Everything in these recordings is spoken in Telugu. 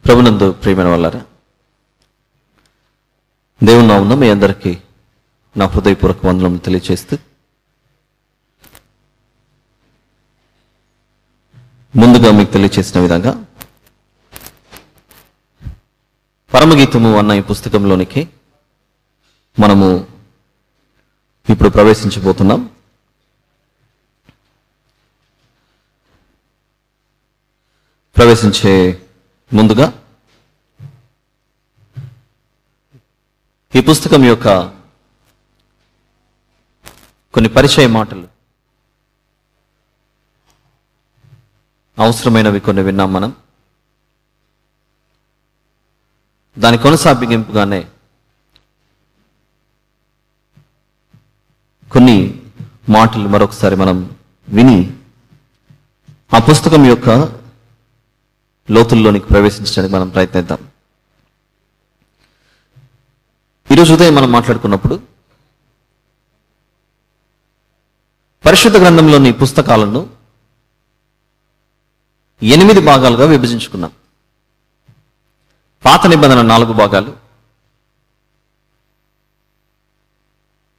ప్రభునందు ప్రియమైన వాళ్ళారా, దేవుని నామమున మీ అందరికీ నా హృదయపూర్వక వందనములు తెలియజేస్తూ, ముందుగా మీకు తెలియజేసిన విధంగా పరమగీతము అన్న ఈ పుస్తకంలోనికి మనము ఇప్పుడు ప్రవేశించబోతున్నాం. ప్రవేశించే ముందుగా ఈ పుస్తకం యొక్క కొన్ని పరిచయ మాటలు అవసరమైనవి కొన్ని విన్నాం మనం. దాని కొనసాగింపుగానే కొన్ని మాటలు మరొకసారి మనం విని ఆ పుస్తకం యొక్క లోతుల్లోనికి ప్రవేశించడానికి మనం ప్రయత్నిద్దాం. ఈరోజు ఉదయం మనం మాట్లాడుకున్నప్పుడు పరిశుద్ధ గ్రంథంలోని పుస్తకాలను 8 భాగాలుగా విభజించుకున్నాం. పాత నిబంధన 4 భాగాలు,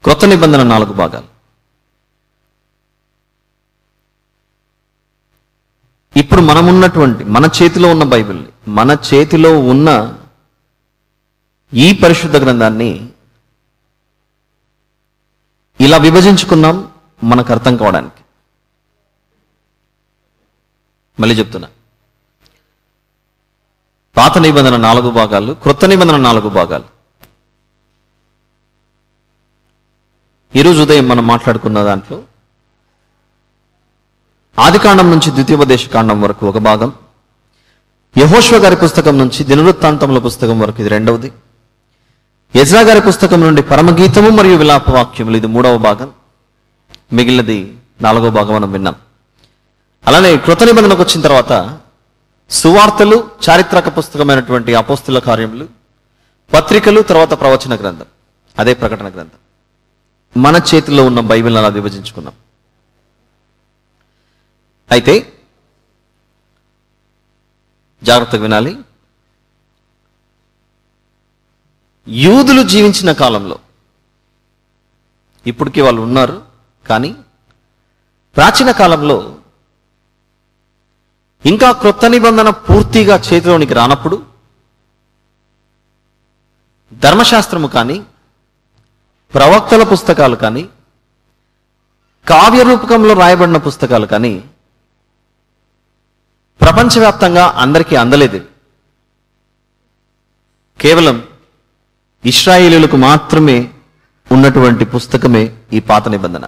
క్రొత్త నిబంధన 4 భాగాలు. ఇప్పుడు మనమున్నటువంటి మన చేతిలో ఉన్న బైబిల్ని, మన చేతిలో ఉన్న ఈ పరిశుద్ధ గ్రంథాన్ని ఇలా విభజించుకున్నాం మనకు అర్థం కావడానికి. మళ్ళీ చెప్తున్నా, పాత నిబంధన 4 భాగాలు, క్రొత్త నిబంధన 4 భాగాలు. ఈరోజు ఉదయం మనం మాట్లాడుకున్న దాంట్లో ఆదికాండం నుంచి ద్వితీయోపదేశకాండం వరకు ఒక భాగం, యెహోషువ గారి పుస్తకం నుంచి దినవృత్తాంతముల పుస్తకం వరకు ఇది 2వది, ఎజ్రా గారి పుస్తకం నుండి పరమగీతము మరియు విలాప వాక్యములు ఇది 3వ భాగం, మిగిలినది 4వ భాగం మనం విన్నాం. అలానే కృత నిబంధనకు వచ్చిన తర్వాత సువార్తలు, చారిత్రక పుస్తకమైనటువంటి అపోస్తుల కార్యములు, పత్రికలు, తర్వాత ప్రవచన గ్రంథం, అదే ప్రకటన గ్రంథం. మన చేతిలో ఉన్న బైబిల్ అలా విభజించుకున్నాం. అయితే జాగ్రత్తగా వినాలి. యూదులు జీవించిన కాలంలో, ఇప్పటికీ వాళ్ళు ఉన్నారు, కానీ ప్రాచీన కాలంలో ఇంకా క్రొత్త నిబంధన పూర్తిగా చేతిలోనికి రానప్పుడు ధర్మశాస్త్రము కానీ, ప్రవక్తల పుస్తకాలు కానీ, కావ్య రూపకంలో రాయబడిన పుస్తకాలు కానీ ప్రపంచవ్యాప్తంగా అందరికీ అందలేదు. కేవలం ఇశ్రాయేలీయులకు మాత్రమే ఉన్నటువంటి పుస్తకమే ఈ పాత నిబంధన.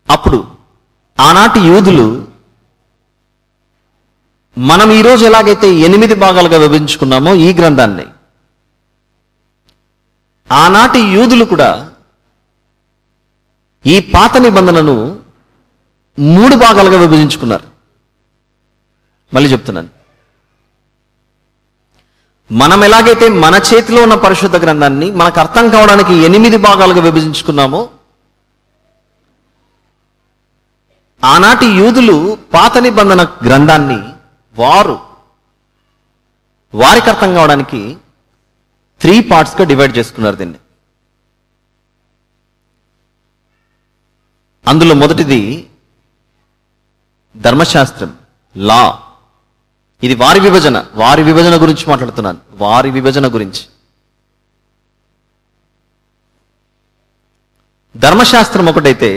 అప్పుడు ఆనాటి యూదులు మనం ఈరోజు ఎలాగైతే 8 భాగాలుగా విభజించుకున్నామో ఈ గ్రంథాన్ని, ఆనాటి యూదులు కూడా ఈ పాత నిబంధనను 3 భాగాలుగా విభజించుకున్నారు. మళ్ళీ చెప్తున్నాను, మనం ఎలాగైతే మన చేతిలో ఉన్న పరిశుద్ధ గ్రంథాన్ని మనకు అర్థం కావడానికి 8 భాగాలుగా విభజించుకున్నామో, ఆనాటి యూదులు పాత నిబంధన గ్రంథాన్ని వారికి అర్థం కావడానికి 3 పార్ట్స్గా డివైడ్ చేసుకున్నారు దీన్ని. అందులో మొదటిది ధర్మశాస్త్రం, లా. ఇది వారి విభజన గురించి మాట్లాడుతున్నాను, వారి విభజన గురించి. ధర్మశాస్త్రం ఒకటైతే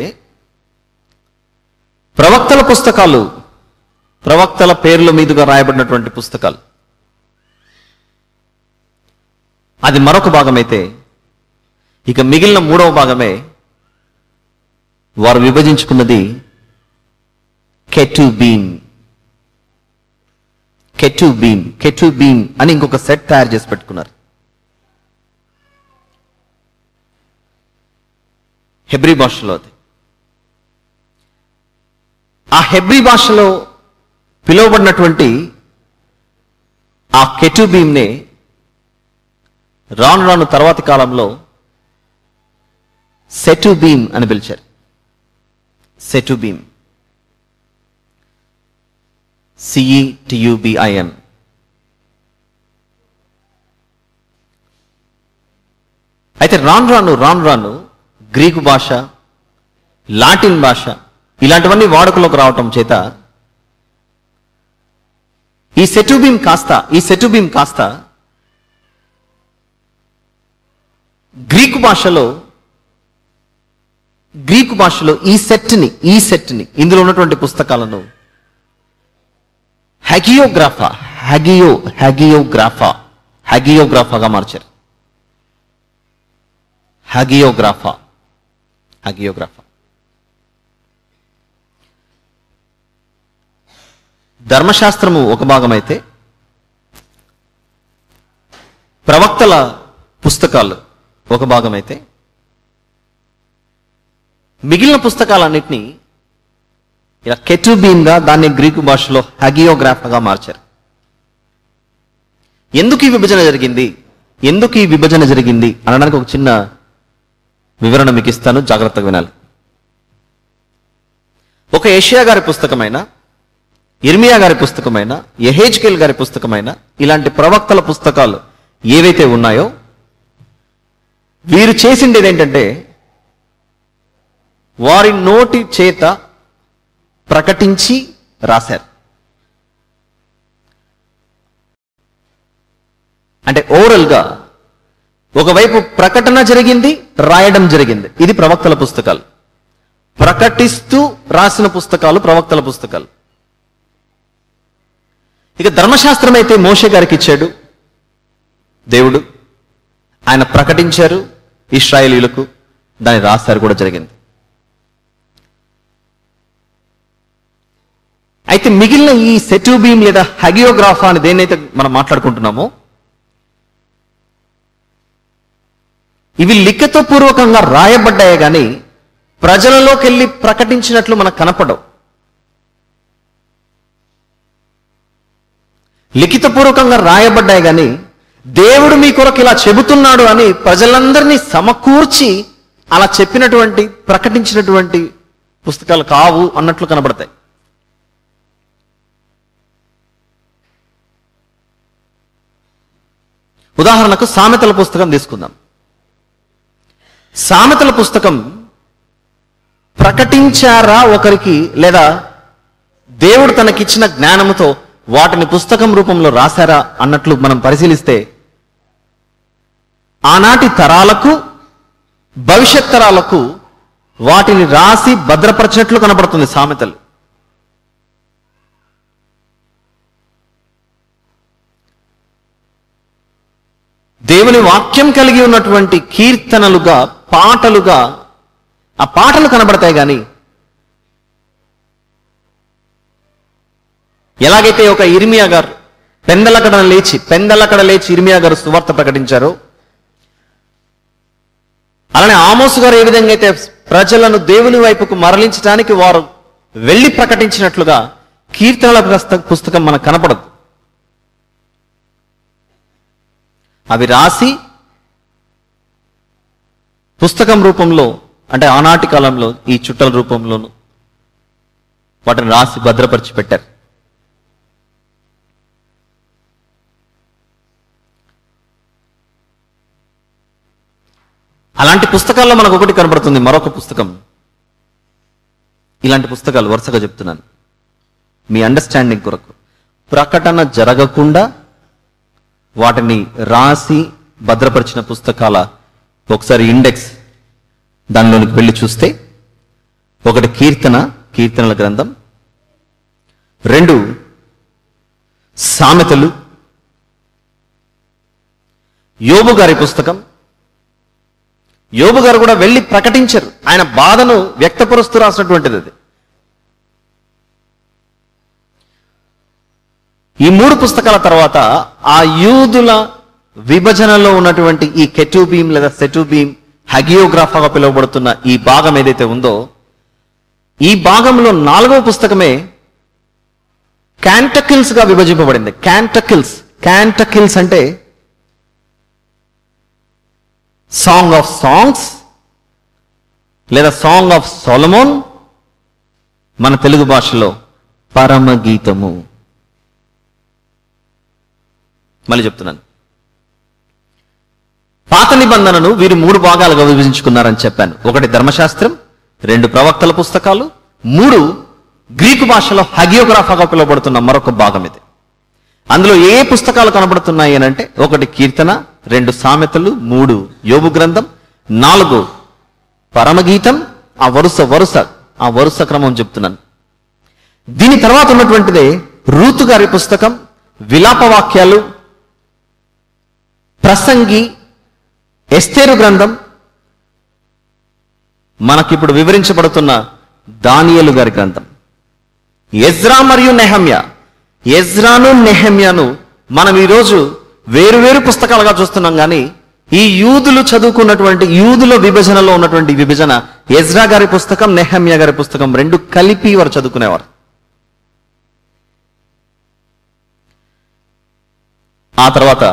ప్రవక్తల పుస్తకాలు, ప్రవక్తల పేర్ల మీదుగా రాయబడినటువంటి పుస్తకాలు, అది మరొక భాగమైతే, ఇక మిగిలిన 3వ భాగమే వారు విభజించుకున్నది కెటుబీన్ అని ఇంకొక సెట్ తయారు చేసి పెట్టుకున్నారు. హెబ్రీ భాషలో అది. ఆ హెబ్రీ భాషలో పిలువబడినటువంటి ఆ కెటుబీన్నే రాను తర్వాతి కాలంలో సెటుబీమ్ అని పిలిచారు. సెటుబీమ్. CETUBIN. అయితే రాను రాను గ్రీకు భాష, లాటిన్ భాష ఇలాంటివన్నీ వాడుకలోకి రావటం చేత ఈ సెటుబీమ్ కాస్త గ్రీకు భాషలో ఈ సెట్ని ఇందులో ఉన్నటువంటి పుస్తకాలను హ్యాగియోగ్రాఫాగా మార్చారు. హ్యాగియోగ్రాఫా. ధర్మశాస్త్రము ఒక భాగమైతే ప్రవక్తల పుస్తకాలు ఒక భాగమైతే మిగిలిన పుస్తకాలన్నింటినీ ఇలా కెటుబీన్గా దాన్ని గ్రీకు భాషలో హ్యాగియోగ్రాఫాగా మార్చారు. ఎందుకు ఈ విభజన జరిగింది అనడానికి ఒక చిన్న వివరణ మీకు ఇస్తాను, జాగ్రత్తగా వినాలి. ఒక యెషయా గారి పుస్తకమైన, ఇర్మియా గారి పుస్తకమైన, యెహెజ్కేల్ గారి పుస్తకమైన ఇలాంటి ప్రవక్తల పుస్తకాలు ఏవైతే ఉన్నాయో వీరు చేసిండేది ఏంటంటే వారి నోటి చేత ప్రకటించి రాశారు. అంటే ఓరల్గా ఒకవైపు ప్రకటన జరిగింది, రాయడం జరిగింది. ఇది ప్రవక్తల పుస్తకాలు. ప్రకటిస్తూ రాసిన పుస్తకాలు ప్రవక్తల పుస్తకాలు. ఇక ధర్మశాస్త్రం అయితే మోషే గారికి ఇచ్చాడు దేవుడు, ఆయన ప్రకటించారు ఇశ్రాయేలీయులకు, దాన్ని రాశారు కూడా జరిగింది. అయితే మిగిలిన ఈ సెటుబీమ్ లేదా హ్యాగియోగ్రాఫా అని దేన్నైతే మనం మాట్లాడుకుంటున్నామో ఇవి లిఖితపూర్వకంగా రాయబడ్డాయే కానీ ప్రజలలోకి వెళ్ళి ప్రకటించినట్లు మనకు కనపడవు. లిఖితపూర్వకంగా రాయబడ్డాయి కానీ దేవుడు మీ కొరకు ఇలా చెబుతున్నాడు అని ప్రజలందరినీ సమకూర్చి అలా చెప్పినటువంటి ప్రకటించినటువంటి పుస్తకాలు కావు అన్నట్లు కనబడతాయి. ఉదాహరణకు సామెతల పుస్తకం తీసుకుందాం. సామెతల పుస్తకం ప్రకటించారా ఒకరికి, లేదా దేవుడు తనకిచ్చిన జ్ఞానముతో వాటిని పుస్తకం రూపంలో రాశారా అన్నట్లు మనం పరిశీలిస్తే ఆనాటి తరాలకు, భవిష్యత్ తరాలకు వాటిని రాసి భద్రపరిచినట్లు కనబడుతుంది సామెతలు. దేవుని వాక్యం కలిగి ఉన్నటువంటి కీర్తనలుగా, పాటలుగా ఆ పాటలు కనబడతాయి కానీ ఎలాగైతే ఒక ఇర్మియా గారు పెందలకడ లేచి ఇర్మియా గారు సువార్త ప్రకటించారో, అలానే ఆమోసు గారు ఏ విధంగా అయితే ప్రజలను దేవుని వైపుకు మరలించడానికి వారు వెళ్ళి ప్రకటించినట్లుగా కీర్తనల పుస్తకం మనకు కనపడదు. అవి రాసి పుస్తకం రూపంలో, అంటే ఆనాటి కాలంలో ఈ చుట్టల రూపంలోను వాటిని రాసి భద్రపరిచి పెట్టారు. అలాంటి పుస్తకాల్లో మనకు ఒకటి కనబడుతుంది, మరొక పుస్తకం. ఇలాంటి పుస్తకాలు వరుసగా చెప్తున్నాను మీ అండర్స్టాండింగ్ కొరకు. ప్రకటన జరగకుండా వాటిని రాసి భద్రపరిచిన పుస్తకాల ఒకసారి ఇండెక్స్ దానిలోనికి వెళ్ళి చూస్తే, ఒకటి కీర్తనల గ్రంథం, 2 సామెతలు, యోబు గారి పుస్తకం. యోబు గారు కూడా వెళ్ళి ప్రకటించారు, ఆయన బాధను వ్యక్తపరుస్తూ రాసినటువంటిది అది. ఈ 3 పుస్తకాల తర్వాత ఆ యూదుల విభజనలో ఉన్నటువంటి ఈ కెటుబీమ్ లేదా సెటుబీమ్ హ్యాగియోగ్రాఫాగా పిలువబడుతున్న ఈ భాగం ఏదైతే ఉందో, ఈ భాగంలో 4వ పుస్తకమే క్యాంటకిల్స్ గా విభజింపబడింది. క్యాంటకిల్స్ అంటే సాంగ్ ఆఫ్ సాంగ్స్ లేదా సాంగ్ ఆఫ్ సొలొమోన్, మన తెలుగు భాషలో పరమగీతము. మళ్ళీ చెప్తున్నాను. పాత నిబంధనను వీరు 3 భాగాలుగా విభజించుకున్నారని చెప్పాను. 1 ధర్మశాస్త్రం, 2 ప్రవక్తల పుస్తకాలు, 3 గ్రీకు భాషలో హగియోగ్రాఫాగా పిలువబడుతున్న మరొక భాగం ఇది. అందులో ఏ పుస్తకాలు కనబడుతున్నాయి అని అంటే 1 కీర్తన, 2 సామెతలు, 3 యోబు గ్రంథం, 4 పరమగీతం. ఆ వరుస క్రమం చెప్తున్నాను. దీని తర్వాత ఉన్నటువంటిదే రూతు గారి పుస్తకం, విలాప వాక్యాలు, ప్రసంగి, ఎస్తేరు గ్రంథం, మనకిప్పుడు వివరించబడుతున్న దానియేలు గారి గ్రంథం, ఎజ్రా మరియు నెహమ్యా. ఎజ్రాను నెహమ్యాను మనం ఈరోజు వేరువేరు పుస్తకాలుగా చూస్తున్నాం, కానీ ఈ యూదులు చదువుకున్నటువంటి యూదుల విభజనలో ఉన్నటువంటి విభజన ఎజ్రా గారి పుస్తకం, నెహమ్యా గారి పుస్తకం 2 కలిపి వారు చదువుకునేవారు. ఆ తర్వాత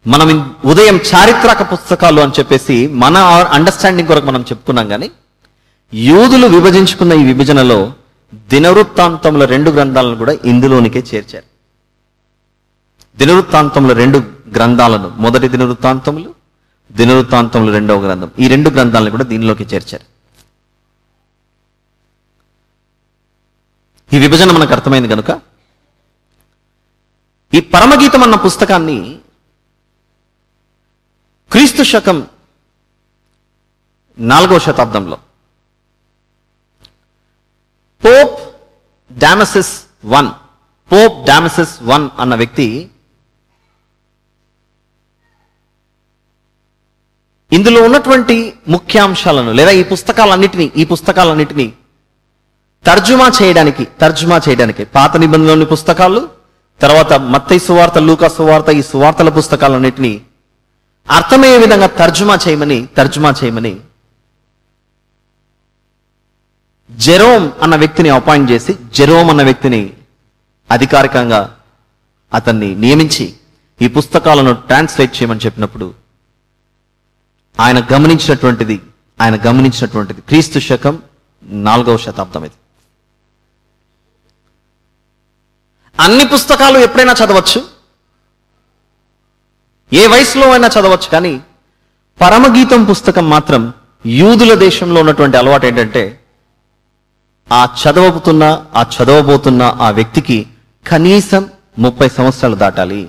మనం ఉదయం చారిత్రక పుస్తకాలు అని చెప్పేసి మన అండర్స్టాండింగ్ కొరకు మనం చెప్పుకున్నాం, కానీ యూదులు విభజించుకున్న ఈ విభజనలో దినవృత్తాంతముల 2 గ్రంథాలను కూడా ఇందులోనికే చేర్చారు. దినవృత్తాంతముల 2 గ్రంథాలను, మొదటి దినవృత్తాంతములు, దినవృత్తాంతములు 2వ గ్రంథం, ఈ 2 గ్రంథాలను కూడా దీనిలోకి చేర్చారు. ఈ విభజన మనకు అర్థమైంది కనుక ఈ పరమగీతం అన్న పుస్తకాన్ని క్రీస్తు శకం 4వ శతాబ్దంలో పోప్ డామసిస్ I అన్న వ్యక్తి ఇందులో ఉన్నటువంటి ముఖ్యాంశాలను లేదా ఈ పుస్తకాలన్నిటినీ తర్జుమా చేయడానికి పాత నిబంధనలోని పుస్తకాలు, తర్వాత మత్తయి సువార్త, లూకా సువార్త, ఈ సువార్తల పుస్తకాలన్నిటినీ అర్థమయ్యే విధంగా తర్జుమా చేయమని జెరోమ్ అన్న వ్యక్తిని అపాయింట్ చేసి, జెరోమ్ అన్న వ్యక్తిని అధికారికంగా అతన్ని నియమించి ఈ పుస్తకాలను ట్రాన్స్లేట్ చేయమని చెప్పినప్పుడు ఆయన గమనించినటువంటిది క్రీస్తు శకం 4వ శతాబ్దం. ఇది అన్ని పుస్తకాలు ఎప్పుడైనా చదవచ్చు, ఏ వయసులో అయినా చదవచ్చు, కానీ పరమగీతం పుస్తకం మాత్రం యూదుల దేశంలో ఉన్నటువంటి అలవాటు ఏంటంటే చదవబోతున్న ఆ వ్యక్తికి కనీసం 30 సంవత్సరాలు దాటాలి,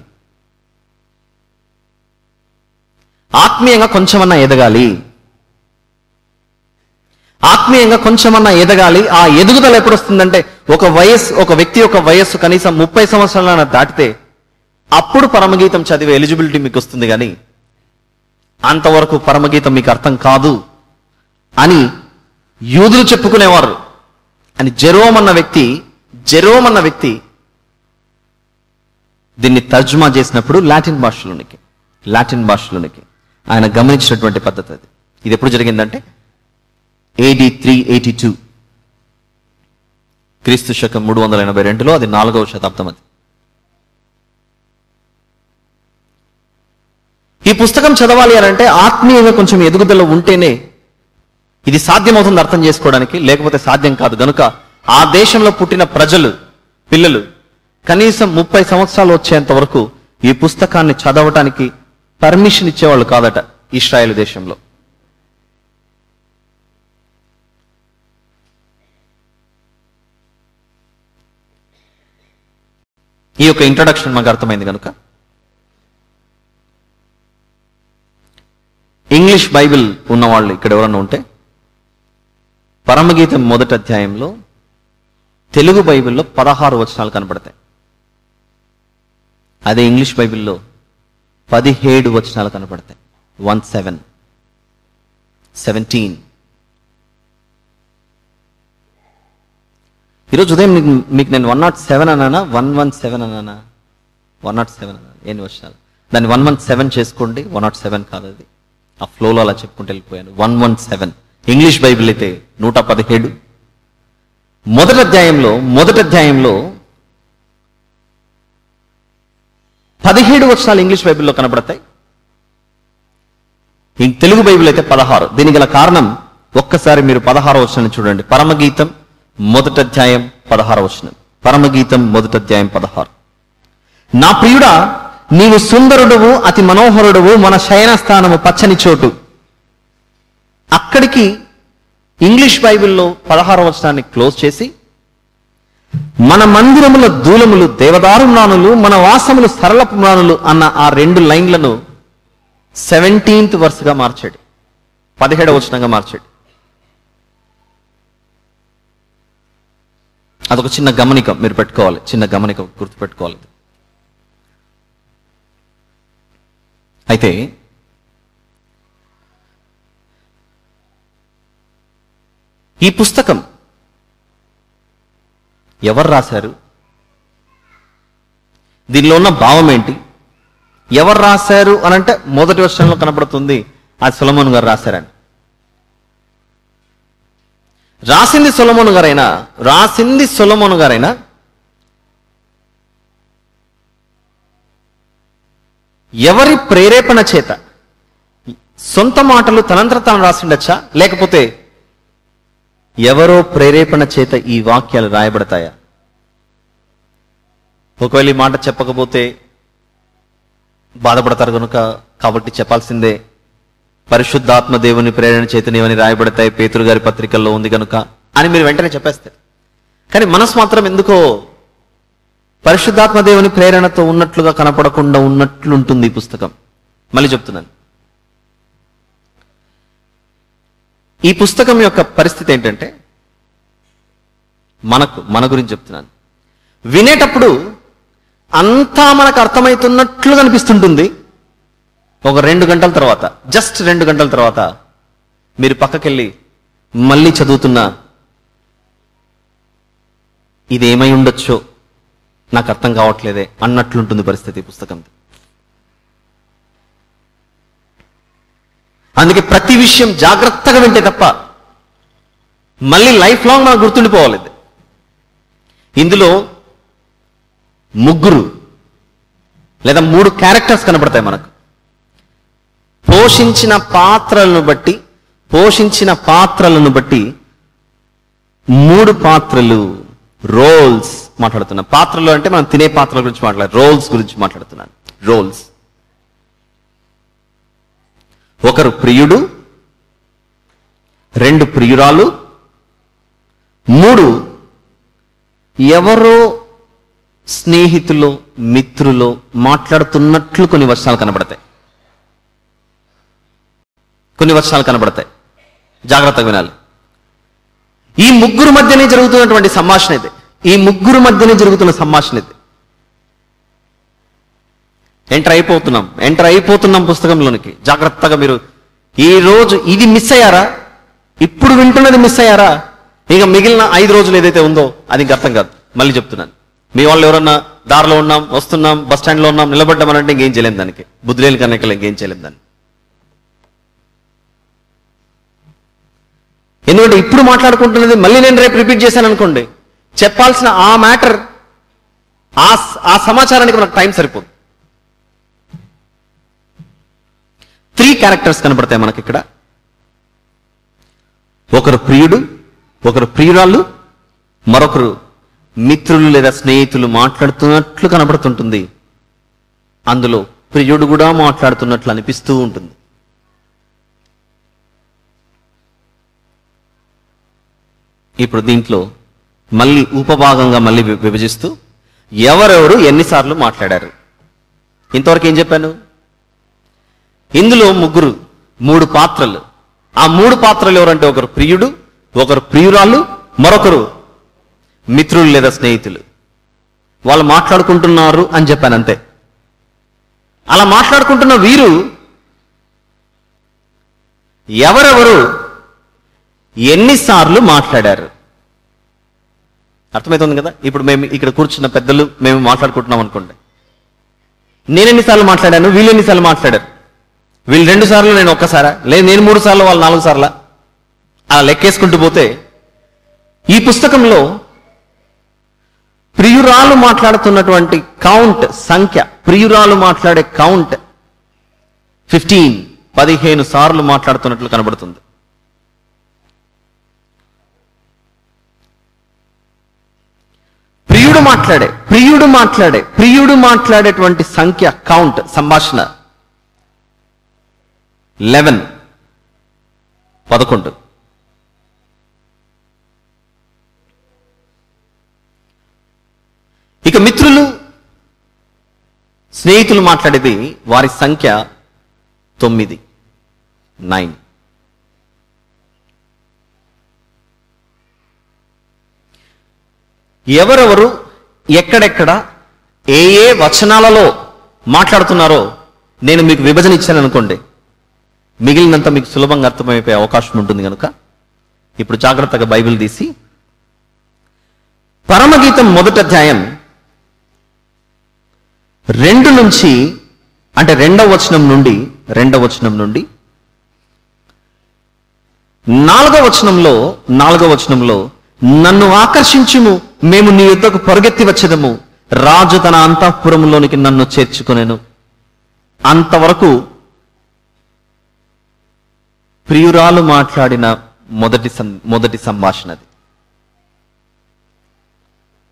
ఆత్మీయంగా కొంచెమన్నా ఎదగాలి. ఆ ఎదుగుదల ఎప్పుడు వస్తుందంటే ఒక వ్యక్తి యొక్క వయస్సు కనీసం 30 సంవత్సరాలైనా దాటితే అప్పుడు పరమగీతం చదివే ఎలిజిబిలిటీ మీకు వస్తుంది, కానీ అంతవరకు పరమగీతం మీకు అర్థం కాదు అని యూదులు చెప్పుకునేవారు. అని జెరోమ్ అన్న వ్యక్తి దీన్ని తర్జుమా చేసినప్పుడు లాటిన్ భాషలోనికి ఆయన గమనించినటువంటి పద్ధతి అది. ఇది ఎప్పుడు జరిగిందంటే AD 382 క్రీస్తు శకం 382లో, అది 4వ శతాబ్దం. అది ఈ పుస్తకం చదవాలి అని అంటే ఆత్మీయంగా కొంచెం ఎదుగుదల ఉంటేనే ఇది సాధ్యమవుతుంది అర్థం చేసుకోవడానికి, లేకపోతే సాధ్యం కాదు. గనుక ఆ దేశంలో పుట్టిన పిల్లలు కనీసం 30 సంవత్సరాలు వచ్చేంత వరకు ఈ పుస్తకాన్ని చదవటానికి పర్మిషన్ ఇచ్చేవాళ్ళు కాదట ఇశ్రాయేలు దేశంలో. ఈ యొక్క ఇంట్రడక్షన్ మాకు అర్థమైంది కనుక ఇంగ్లీష్ బైబిల్ ఉన్నవాళ్ళు ఇక్కడ ఎవరన్నా ఉంటే పరమగీతం మొదటి అధ్యాయంలో తెలుగు బైబిల్లో 16 వచనాలు కనబడతాయి. అదే ఇంగ్లీష్ బైబిల్లో 17 వచనాలు కనబడతాయి. 17 ఈరోజు ఉదయం మీకు నేను 107 అన్నానా 117 అన్నానా 107 అన్నాను ఎన్ని వచనాలు, దాన్ని 117 చేసుకోండి. 107 కాదు, అది ఆ ఫ్లోలో అలా చెప్పుకుంటూ వెళ్ళిపోయాను. 117 ఇంగ్లీష్ బైబిల్ అయితే 117. మొదటి అధ్యాయంలో 17 వచనాలు ఇంగ్లీష్ బైబిల్లో కనబడతాయి, తెలుగు బైబిల్ అయితే 16. దీనికి గల కారణం ఒక్కసారి మీరు 16వ వచనాన్ని చూడండి. పరమగీతం మొదటి అధ్యాయం 16వ వచనం. పరమగీతం మొదటి అధ్యాయం 16. నా ప్రియుడా, నీవు సుందరుడువు, అతి మనోహరుడువు, మన శయన స్థానము పచ్చని చోటు. అక్కడికి ఇంగ్లీష్ బైబిల్లో 16వ వచనాన్ని క్లోజ్ చేసి, మన మందిరముల దూలములు దేవదారు మ్రానులు, మన వాసములు సరళపు మ్రానులు అన్న ఆ 2 లైన్లను 17th వర్స్గా మార్చాడు, 17వ వచనంగా మార్చాడు. అదొక చిన్న గమనిక మీరు పెట్టుకోవాలి, చిన్న గమనిక గుర్తుపెట్టుకోవాలి. అయితే ఈ పుస్తకం ఎవరు రాశారు, దీనిలో ఉన్న భావం ఏంటి, ఎవరు రాశారు అని అంటే మొదటి వర్షంలో కనబడుతుంది అది సొలొమోను గారు రాశారని. రాసింది సొలొమోను గారైనా ఎవరి ప్రేరేపణ చేత, సొంత మాటలు తనంతట తాను రాసిండొచ్చా, లేకపోతే ఎవరో ప్రేరేపణ చేత ఈ వాక్యాలు రాయబడతాయా? ఒకవేళ ఈ మాట చెప్పకపోతే బాధపడతారు కనుక, కాబట్టి చెప్పాల్సిందే. పరిశుద్ధాత్మ దేవుని ప్రేరణ చేతని ఇవన్నీ రాయబడతాయి, పేతురు గారి పత్రికల్లో ఉంది కనుక అని మీరు వెంటనే చెప్పేస్తారు. కానీ మనసు మాత్రం ఎందుకో పరిశుద్ధాత్మ దేవుని ప్రేరణతో ఉన్నట్లుగా కనపడకుండా ఉన్నట్లుంటుంది ఈ పుస్తకం. మళ్ళీ చెప్తున్నాను, ఈ పుస్తకం యొక్క పరిస్థితి ఏంటంటే, మన గురించి చెప్తున్నాను, వినేటప్పుడు అంతా మనకు అర్థమవుతున్నట్లుగా అనిపిస్తుంటుంది. ఒక 2 గంటల తర్వాత, జస్ట్ 2 గంటల తర్వాత మీరు పక్కకెళ్ళి మళ్ళీ చదువుతున్నా ఇది ఏమై ఉండొచ్చో నాకు అర్థం కావట్లేదే అన్నట్లుంటుంది పరిస్థితి ఈ పుస్తకం. అందుకే ప్రతి విషయం జాగ్రత్తగా వింటే తప్ప మళ్ళీ లైఫ్ లాంగ్ మనకు గుర్తుండిపోవాలి. ఇందులో 3 లేదా 3 క్యారెక్టర్స్ కనబడతాయి మనకు. పోషించిన పాత్రలను బట్టి 3 పాత్రలు, రోల్స్ మాట్లాడుతున్నా. పాత్రలు అంటే మనం తినే పాత్రల గురించి రోల్స్ గురించి మాట్లాడుతున్నాను. రోల్స్. ఒకరు ప్రియుడు, 2 ప్రియురాలు, 3 ఎవరో స్నేహితులు, మిత్రులు మాట్లాడుతున్నట్లు కొన్ని వర్షాలు కనబడతాయి. జాగ్రత్తగా వినాలి. ఈ 3 మధ్యనే జరుగుతున్నటువంటి సంభాషణ ఇది. ఎంటర్ అయిపోతున్నాం పుస్తకంలోనికి. జాగ్రత్తగా మీరు ఈ రోజు ఇది మిస్ అయ్యారా, ఇప్పుడు వింటున్నది మిస్ అయ్యారా, ఇక మిగిలిన 5 రోజులు ఏదైతే ఉందో అది ఇంక అర్థం కాదు. మళ్ళీ చెప్తున్నాను, మీ వాళ్ళు ఎవరన్నా దారిలో ఉన్నాం, వస్తున్నాం, బస్ స్టాండ్లో ఉన్నాం, నిలబడ్డామనంటే ఇంకేం చేయలేం, దానికి బుద్ధి లేని కన్నెక్కలు ఇంకేం చేయలేం దాన్ని. ఎందుకంటే ఇప్పుడు మాట్లాడుకుంటున్నది మళ్ళీ నేను రేపు రిపీట్ చేశాను అనుకోండి, చెప్పాల్సిన ఆ మ్యాటర్, ఆ సమాచారానికి మనకు టైం సరిపోదు. 3 క్యారెక్టర్స్ కనబడతాయి మనకి ఇక్కడ. ఒకరు ప్రియుడు, ఒకరు ప్రియురాలు, మరొకరు మిత్రులు లేదా స్నేహితులు మాట్లాడుతున్నట్లు కనబడుతుంటుంది. అందులో ప్రియుడు కూడా మాట్లాడుతున్నట్లు అనిపిస్తూ ఉంటుంది. ఇప్పుడు దీంట్లో మళ్ళీ ఉపభాగంగా మళ్ళీ విభజిస్తూ ఎవరెవరు ఎన్నిసార్లు మాట్లాడారు. ఇంతవరకు ఏం చెప్పాను? ఇందులో 3 పాత్రలు. ఆ 3 పాత్రలు ఎవరంటే ఒకరు ప్రియుడు, ఒకరు ప్రియురాలు, మరొకరు మిత్రులు లేదా స్నేహితులు. వాళ్ళు మాట్లాడుకుంటున్నారు అని చెప్పాను అంతే. అలా మాట్లాడుకుంటున్న వీరు ఎవరెవరు ఎన్నిసార్లు మాట్లాడారు అర్థమవుతుంది కదా. ఇప్పుడు మేము ఇక్కడ కూర్చున్న పెద్దలు మేము మాట్లాడుకుంటున్నాం అనుకోండి, నేను ఎన్నిసార్లు మాట్లాడాను, వీళ్ళు ఎన్నిసార్లు మాట్లాడారు, వీళ్ళు 2 సార్లు, నేను ఒక్కసారా, లేదు నేను 3 సార్లు, వాళ్ళు 4 సార్లా, అలా లెక్కేసుకుంటూ పోతే ఈ పుస్తకంలో ప్రియురాలు మాట్లాడుతున్నటువంటి కౌంట్ సంఖ్య, ప్రియురాలు మాట్లాడే కౌంట్ 15 సార్లు మాట్లాడుతున్నట్లు కనబడుతుంది. ప్రియుడు మాట్లాడేటువంటి సంఖ్య, కౌంట్, సంభాషణ 11. ఇక మిత్రులు, స్నేహితులు మాట్లాడేది వారి సంఖ్య 9. ఎవరెవరు ఎక్కడెక్కడ ఏ ఏ వచనాలలో మాట్లాడుతున్నారో నేను మీకు విభజన ఇచ్చాను అనుకోండి, మిగిలినంత మీకు సులభంగా అర్థమైపోయే అవకాశం ఉంటుంది కనుక ఇప్పుడు జాగ్రత్తగా బైబిల్ తీసి పరమగీతం 1వ అధ్యాయం 2 నుంచి, అంటే 2వ వచనం నుండి 4వ వచనంలో నన్ను ఆకర్షించుము, మేము నీ యుద్ధకు పరుగెత్తి వచ్చేదము, రాజు తన అంతఃపురంలోనికి నన్ను చేర్చుకొనెను. అంతవరకు ప్రియురాలు మాట్లాడిన మొదటి సంభాషణ అది.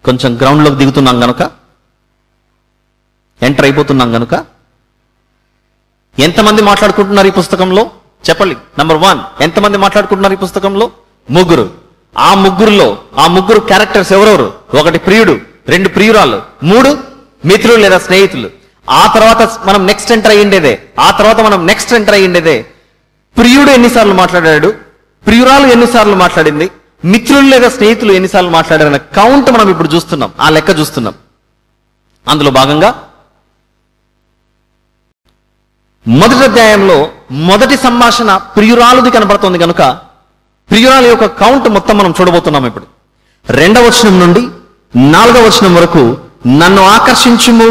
కొంచెం గ్రౌండ్లోకి దిగుతున్నాం గనుక, ఎంటర్ అయిపోతున్నాం గనుక, ఎంతమంది మాట్లాడుకుంటున్నారు ఈ పుస్తకంలో చెప్పండి. నంబర్ 1, ఎంతమంది మాట్లాడుకుంటున్నారు ఈ పుస్తకంలో? 3. ఆ ముగ్గురు క్యారెక్టర్స్ ఎవరెవరు? 1 ప్రియుడు, 2 ప్రియురాలు, 3 మిత్రులు లేదా స్నేహితులు. ఆ తర్వాత మనం నెక్స్ట్ ఎంటర్ అయ్యిండేదే ప్రియుడు ఎన్నిసార్లు మాట్లాడాడు, ప్రియురాలు ఎన్నిసార్లు మాట్లాడింది, మిత్రులు లేదా స్నేహితులు ఎన్నిసార్లు మాట్లాడారన్న కౌంట్ మనం ఇప్పుడు చూస్తున్నాం, ఆ లెక్క చూస్తున్నాం. అందులో భాగంగా 1వ అధ్యాయంలో మొదటి సంభాషణ ప్రియురాలుది కనబడుతోంది కనుక ప్రియురాలు యొక్క కౌంట్ మొత్తం మనం చూడబోతున్నాం ఇప్పుడు. 2వ వచనం నుండి 4వ వచనం వరకు నన్ను ఆకర్షించుము,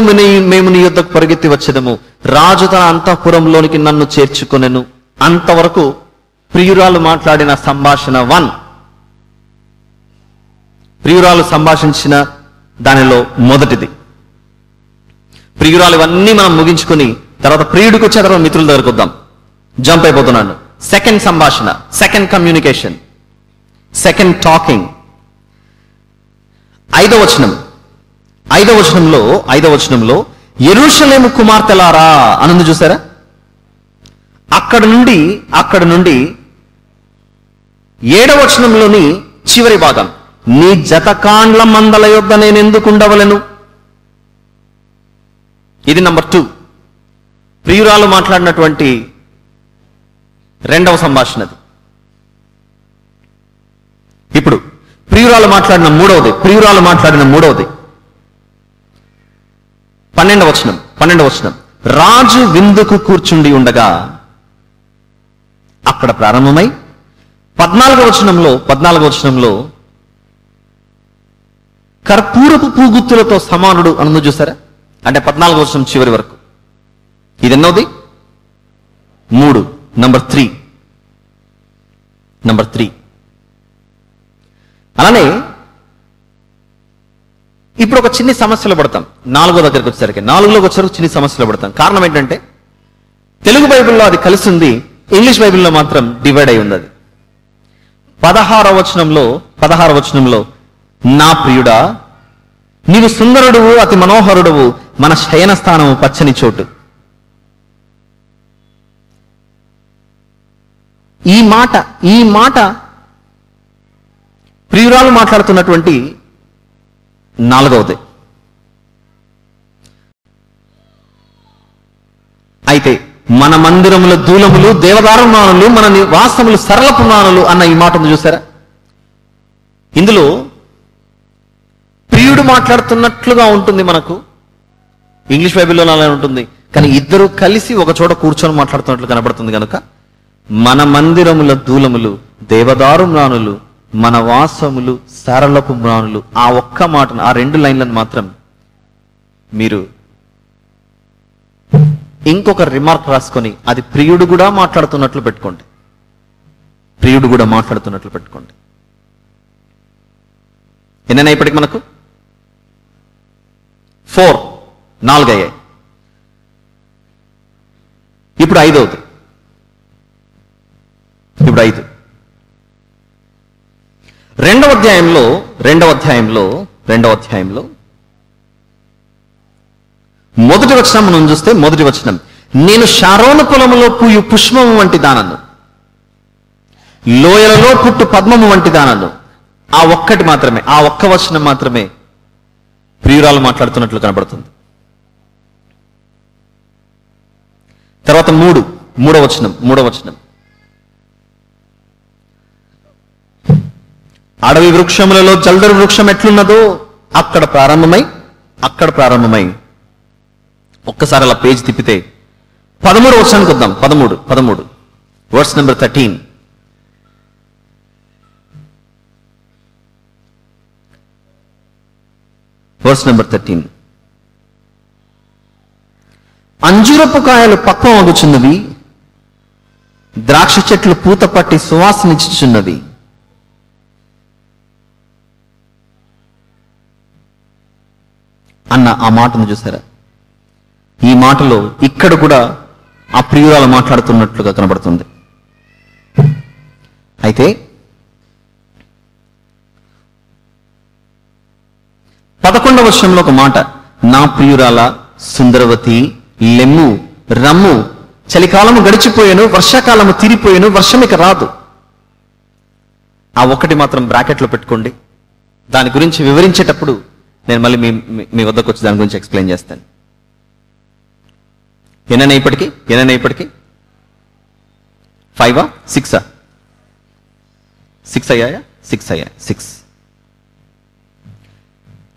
మేము నీ యుద్ధకు పరిగెత్తి వచ్చేదము, రాజు తన అంతఃపురంలోనికి నన్ను చేర్చుకొనెను. అంతవరకు ప్రియురాలు మాట్లాడిన సంభాషణ 1. ప్రియురాలు సంభాషించిన దానిలో మొదటిది. ప్రియురాలు ఇవన్నీ మనం ముగించుకొని తర్వాత ప్రియుడికి వచ్చే తర్వాత మిత్రుల దగ్గరకు వద్దాం. జంప్ అయిపోతున్నాను. సెకండ్ సంభాషణ, సెకండ్ కమ్యూనికేషన్, సెకండ్ టాకింగ్. 5వ వచనంలో యెరూషలేము కుమార్తెలారా అనందు చూసారా? అక్కడ నుండి 7వ వచనంలోని చివరి భాగం, నీ జతకాండ్ల మందల యొద్ద నేను ఎందుకు ఉండవలను. ఇది నంబర్ 2, ప్రియురాలు మాట్లాడినటువంటి 2వ సంభాషణది. ఇప్పుడు ప్రియురాలు మాట్లాడిన మూడవది 12వ వచనం, రాజు విందుకు కూర్చుండి ఉండగా అక్కడ ప్రారంభమై 14వ వచనంలో కర్పూరపు పూగుత్తులతో సమానుడు అనందు చూసారా? అంటే 14వ వచనం చివరి వరకు. ఇది ఎన్నోది? 3. నంబర్ 3. అలానే ఇప్పుడు ఒక చిన్న సమస్యలో పడతాం. 4వ దగ్గరకు వచ్చేసరికి 4లోకి వచ్చేసరికి చిన్న సమస్యలో పడతాం. కారణం ఏంటంటే తెలుగు బైబిల్లో అది కలిసి ఉంది, ఇంగ్లీష్ బైబిల్లో మాత్రం డివైడ్ అయి ఉంది. అది 16వ వచనంలో నా ప్రియుడా నీవు సుందరుడువు, అతి మనోహరుడువు, మన శయన స్థానము పచ్చని చోటు. ఈ మాట ప్రియురాలు మాట్లాడుతున్నటువంటి 4వది. అయితే మన మందిరముల దూలములు దేవదారుణానులు, మన నివాసములు సరళ పునానులు అన్న ఈ మాట ఉంది చూసారా? ఇందులో ప్రియుడు మాట్లాడుతున్నట్లుగా ఉంటుంది మనకు, ఇంగ్లీష్ బైబిల్లో అలా ఉంటుంది. కానీ ఇద్దరు కలిసి ఒక చోట కూర్చొని మాట్లాడుతున్నట్లు కనబడుతుంది కనుక మన మందిరముల దూలములు దేవదారు మ్రానులు, మన వాసములు సరళపు మ్రానులు, ఆ ఒక్క మాటను, ఆ 2 లైన్లను మాత్రం మీరు ఇంకొక రిమార్క్ రాసుకొని అది ప్రియుడు కూడా మాట్లాడుతున్నట్లు పెట్టుకోండి. ఎన్నైనా ఇప్పటికి మనకు 4 అయ్యాయి. ఇప్పుడు 5. రెండవ అధ్యాయంలో మొదటి వచనం మనం చూస్తే మొదటి వచనం, నేను షారోను పొలములో పూయు పుష్పము వంటి దానను, లోయలలో పుట్టు పద్మము వంటి దానను. ఆ ఒక్కటి మాత్రమే, ఆ ఒక్క వచనం మాత్రమే ప్రియురాలు మాట్లాడుతున్నట్లు కనబడుతుంది. తర్వాత మూడవ వచనం, అడవి వృక్షములలో జల్దరు వృక్షం ఎట్లున్నదో అక్కడ ప్రారంభమై ఒక్కసారి అలా పేజ్ తిప్పితే 13వ వచనానికి వద్దాం. 13 వర్స్ నెంబర్ 13. Verse number 13. అంజూరపు కాయలు పక్వం అగుచున్నవి, ద్రాక్ష చెట్లు పూత పట్టి సువాసనిచ్చుచున్నవి. అన్న ఆ మాటను చూసారా? ఈ మాటలో ఇక్కడ కూడా ఆ ప్రియురాలు మాట్లాడుతున్నట్లుగా కనబడుతుంది. అయితే 11వ వచనంలో ఒక మాట, నా ప్రియురాల సుందరవతి లెమ్ము రమ్ము, చలికాలము గడిచిపోయాను, వర్షాకాలము తీరిపోయాను, వర్షం ఇక రాదు. ఆ ఒక్కటి మాత్రం బ్రాకెట్లో పెట్టుకోండి. దాని గురించి వివరించేటప్పుడు నేను మళ్ళీ మీ వద్దకు వచ్చి దాని గురించి ఎక్స్ప్లెయిన్ చేస్తాను. ఎన్నైనా ఇప్పటికీ 5 6 6 అయ్యాయా? 6.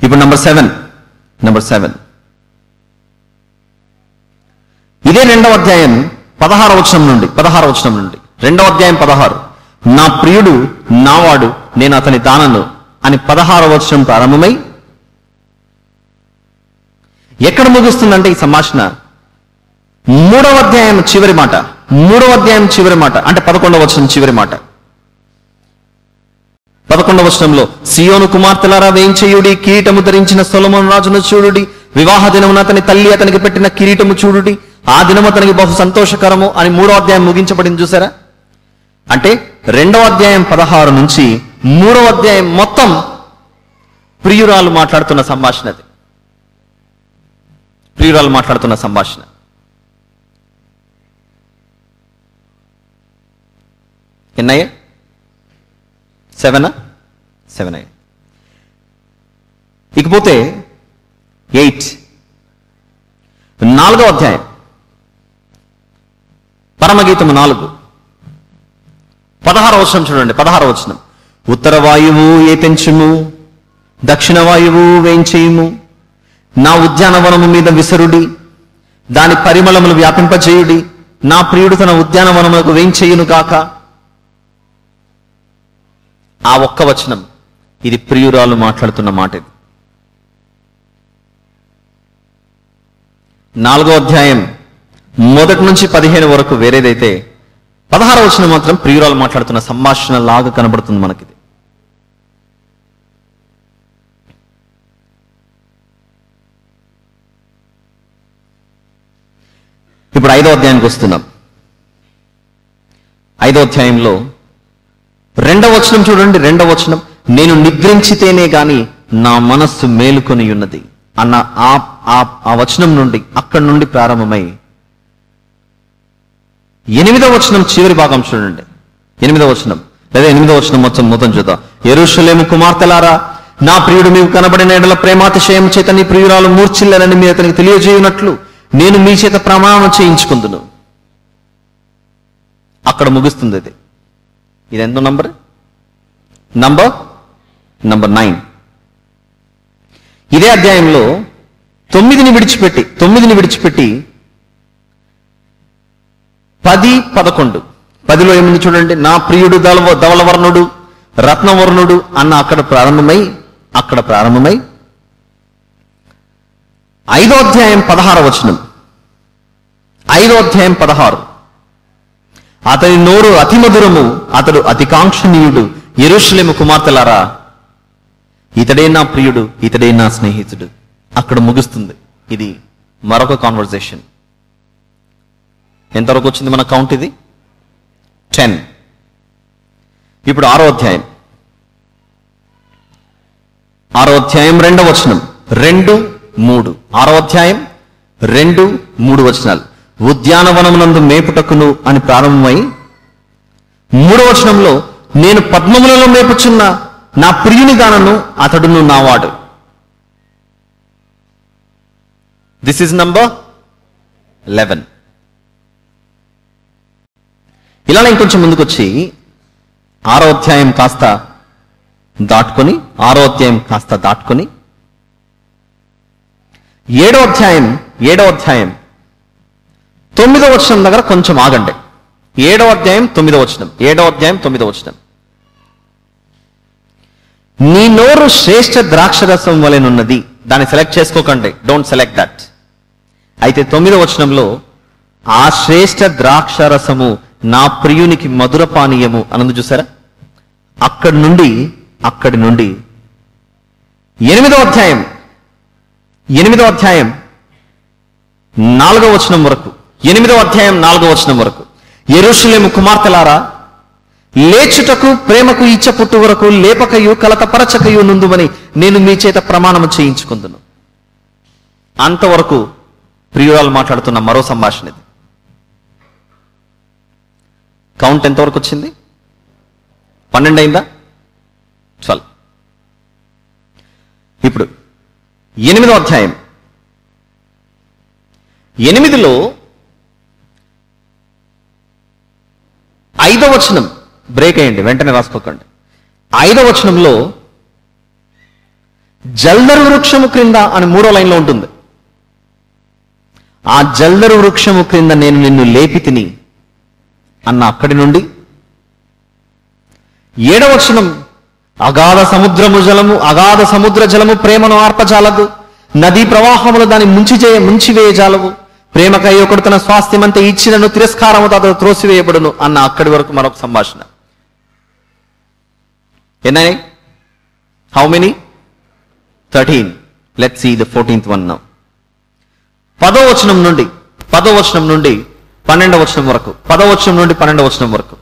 ఇప్పుడు నంబర్ 7. ఇదే 2వ అధ్యాయం 16వ వచనం నుండి 2వ అధ్యాయం 16, నా ప్రియుడు నావాడు, నేను అతని దానను అని 16వ వచనం ప్రారంభమై ఎక్కడ ముగుస్తుందంటే ఈ సంభాషణ 3వ అధ్యాయం చివరి మాట అంటే 11వ వచనం చివరి మాట. 11వ వచనంలో, సియోను కుమార్తెలారా వేయించేయుడి, కిరీటము ధరించిన సొలొమోను రాజును చూడుడి, వివాహ దినమున అతని తల్లి అతనికి పెట్టిన కిరీటము చూడుడి, ఆ దినము అతనికి బహు సంతోషకరము అని 3వ అధ్యాయం ముగించబడింది చూసారా? అంటే 2వ అధ్యాయం 16 నుంచి 3వ అధ్యాయం మొత్తం ప్రియురాలు మాట్లాడుతున్న సంభాషణ. ఎన్నయ్యా? 7 అయ్యాయి. ఇకపోతే 8, 4వ అధ్యాయం పరమగీతము 4, 16వ వచనం చూడండి. 16వ వచనం, ఉత్తర వాయువు ఏతెంచుము, దక్షిణ వాయువు వేంచేయుము, నా ఉద్యానవనము మీద విసరుడి, దాని పరిమళములు వ్యాపింపజేయుడి, నా ప్రియుడు తన ఉద్యానవనములకు వేంచేయును గాక. ఆ ఒక్క వచనం, ఇది ప్రియురాలు మాట్లాడుతున్న మాట. ఇది 4వ అధ్యాయం 1 నుంచి 15 వరకు వేరేదైతే 16వ వచనం మాత్రం ప్రియురాలు మాట్లాడుతున్న సంభాషణ లాగా కనబడుతుంది మనకి. ఇప్పుడు 5వ అధ్యాయానికి వస్తున్నాం. 5వ అధ్యాయంలో 2వ వచనం చూడండి. 2వ వచనం, నేను నిద్రించితేనే గాని నా మనస్సు మేలుకొని ఉన్నది అన్న ఆ వచనం నుండి, అక్కడి నుండి ప్రారంభమై 8వ వచనం చివరి భాగం చూడండి. 8వ వచనం లేదా 8వ వచనం మొత్తం చూద్దాం. యెరూషలేము కుమార్తెలారా, నా ప్రియుడు మీకు కనబడిన ఎడల ప్రేమాతిశయం చేత నీ ప్రియురాలు మూర్ఛిల్లనని మీరు అతనికి తెలియజేయునట్లు నేను మీ చేత ప్రమాణం చేయించుకుందును. అక్కడ ముగుస్తుంది. ఇది ఎంతో నంబర్ 9. ఇదే అధ్యాయంలో 9ని విడిచిపెట్టి 10, 11, 10లో ఏముంది చూడండి. నా ప్రియుడు ధవళవర్ణుడు రత్నవర్ణుడు అన్న అక్కడ ప్రారంభమై 5వ అధ్యాయం 16వ వచనం. 5వ అధ్యాయం 16, అతని నోరు అతి మధురము, అతడు అతి కాంక్షణీయుడు, యెరూషలేము కుమార్తెలారా, ఇతడే నా ప్రియుడు, ఇతడే నా స్నేహితుడు. అక్కడ ముగుస్తుంది. ఇది మరొక కాన్వర్సేషన్. ఎంతవరకు వచ్చింది మన కౌంట్? ఇది 10. ఇప్పుడు 6వ అధ్యాయం 2వ వచనం 2, 3. 6వ అధ్యాయం 2, 3 వచనాలు. ఉద్యానవనమునందు మేపుటకును అని ప్రారంభమై 3వ వచనంలో నేను పద్మములలో మేపుచున్న నా ప్రియుని గానను అతడును నావాడు. This is number 11. ఇలా ఇంకొంచెం ముందుకొచ్చి 6వ అధ్యాయం కాస్త దాటుకొని 7వ అధ్యాయం 9వ వచనం దగ్గర కొంచెం ఆగండి. 7వ అధ్యాయం 9వ వచనం. నీ నోరు శ్రేష్ఠ ద్రాక్షరసం వలెనున్నది. దాన్ని సెలెక్ట్ చేసుకోకండి, డోంట్ సెలెక్ట్ దట్. అయితే 9వ వచనంలో ఆ శ్రేష్ఠ ద్రాక్షరసము నా ప్రియునికి మధుర పానీయము అనందు చూసారా? అక్కడి నుండి 8వ అధ్యాయం 4వ వచనం వరకు, 8వ అధ్యాయం 4వ వచనం వరకు, యెరూషలేము కుమార్తెలారా, లేచుటకు ప్రేమకు ఇచ్చ పుట్టు వరకు లేపకయు కలతపరచకయు నుందుమని నేను మీ చేత ప్రమాణము చేయించుకుందును. అంతవరకు ప్రియురాలు మాట్లాడుతున్న మరో సంభాషణ ఇది. కౌంట్ ఎంతవరకు వచ్చింది? 12 అయిందా? 12. ఇప్పుడు 8వ అధ్యాయం 8లో 5వ వచనం బ్రేక్ అయ్యండి, వెంటనే రాసుకోకండి. 5వ వచనంలో జల్దరు వృక్షము క్రింద అని 3వ లైన్లో ఉంటుంది. ఆ జల్దరు వృక్షము క్రింద నేను నిన్ను లేపి తిని అన్న అక్కడి నుండి 7వ వచనం అగాధ సముద్ర జలము ప్రేమను ఆర్పజాలదు, నదీ ప్రవాహములు దాన్ని ముంచివేయజాలవు, ప్రేమకై ఒకడు తన స్వాస్థ్యమంతా ఇచ్చినను తిరస్కారము అతడు త్రోసివేయబడును అన్న అక్కడి వరకు మరొక సంభాషణ. ఎన్నై? How many? 13. Let's see the 14th one now. 10వ వచనం నుండి 12వ వచనం వరకు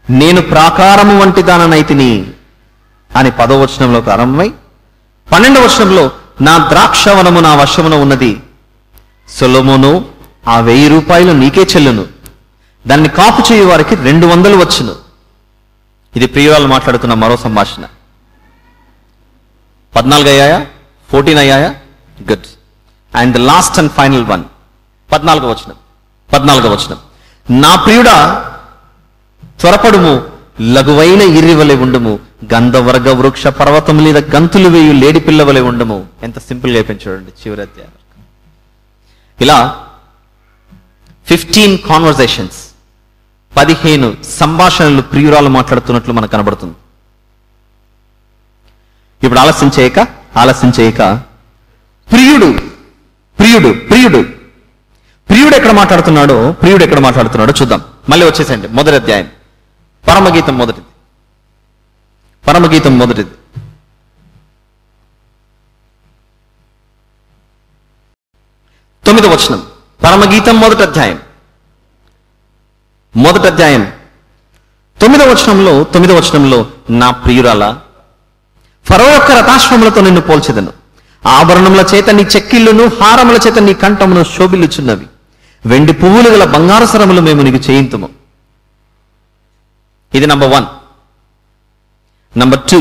నేను ప్రాకారము వంటి దాననైతిని అని 10వ వచనంలో ప్రారంభమై 12వ వచనంలో నా ద్రాక్షవనము నా వశమున ఉన్నది, సొలొమోను ఆ 1000 రూపాయలు నీకే చెల్లును, దాన్ని కాపు చేయు వారికి 200 వచ్చును. ఇది ప్రియురాలు మాట్లాడుతున్న మరో సంభాషణ. 14 అయ్యాయా? 14 అయ్యాయా? Good. And the last and final one 14వ వచనం. నా ప్రియుడా త్వరపడుము, లఘువైన ఇర్రివలే ఉండుము, గంధవర్గ వృక్ష పర్వతం మీద గంతులు వేయు లేడి పిల్లవలే ఉండము. ఎంత సింపుల్గా అయిపోయింది చూడండి చివరి అధ్యాయం. ఇలా 15 కాన్వర్సేషన్స్, 15 సంభాషణలు ప్రియురాలు మాట్లాడుతున్నట్లు మనకు కనబడుతుంది. ఇప్పుడు ఆలస్యం చేయక ప్రియుడు ఎక్కడ మాట్లాడుతున్నాడో చూద్దాం. మళ్ళీ వచ్చేసండి మొదటి అధ్యాయం. పరమగీతం మొదటిది 9వ వచనం. పరమగీతం మొదటి అధ్యాయం 9వ వచనంలో నా ప్రియురాల, ఫరో యొక్క రథాశ్వములతో నిన్ను పోల్చెదను, ఆభరణముల చేత నీ చెక్కిళ్ళును హారముల చేత నీ కంఠమును శోభిల్లుచున్నవి, వెండి పువ్వులు గల బంగారు సరములు మేము నీకు చేయింతుము. ఇది నంబర్ 1. నంబర్ 2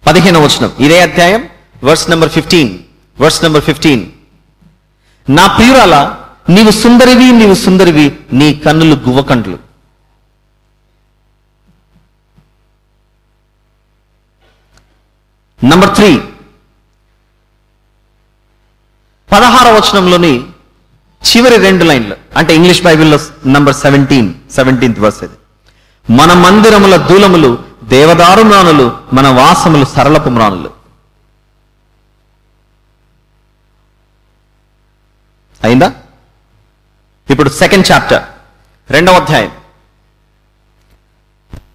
15వ వచనం, ఇదే అధ్యాయం, వర్స్ నెంబర్ 15. నా ప్రియురాల, నీవు సుందరివి, నీ కన్నులు గువ్వకండ్లు. నంబర్ 3 16వ వచనంలోని చివరి 2 లైన్లు, అంటే ఇంగ్లీష్ బైబిల్లో నంబర్ 17th వర్స్ ఇది. మన మందిరముల దూలములు దేవదారు మ్రానులు, మన వాసములు సరళపు మ్రానులు. అయిందా? ఇప్పుడు సెకండ్ చాప్టర్, 2వ అధ్యాయం.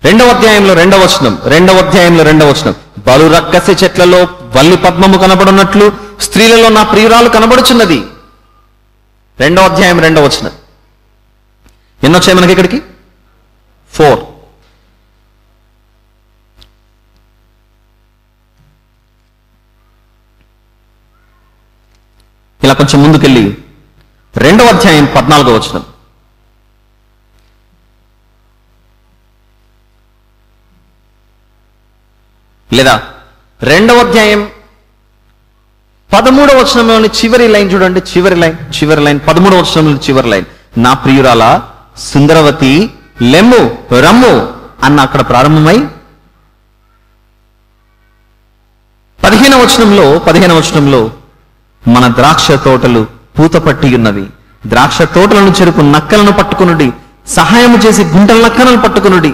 2వ అధ్యాయంలో 2వ వచనం. బలు రక్కసి చెట్లలో వల్లి పద్మము కనబడున్నట్లు స్త్రీలలో నా ప్రియురాలు కనబడుచున్నది. 2వ అధ్యాయం 2వ వచనం. ఎన్నొచ్చాయి మనకి ఇక్కడికి? 4. ఇలా కొంచెం ముందుకెళ్ళి 2వ అధ్యాయం 14వ వచనం. లేదా 2వ అధ్యాయం 13వ వచనంలోని చివరి లైన్ చూడండి. చివరి లైన్ 13వ వచనంలోని చివరి లైన్, నా ప్రియురాల సుందరవతి లెమ్ము రమ్ము అన్న అక్కడ ప్రారంభమై 15వ వచనంలో మన ద్రాక్ష తోటలు పూత పట్టి ఉన్నవి, ద్రాక్ష తోటలను చెరుపు నక్కలను పట్టుకునుడి, సహాయము చేసి గుంటల నక్కలను పట్టుకునుడి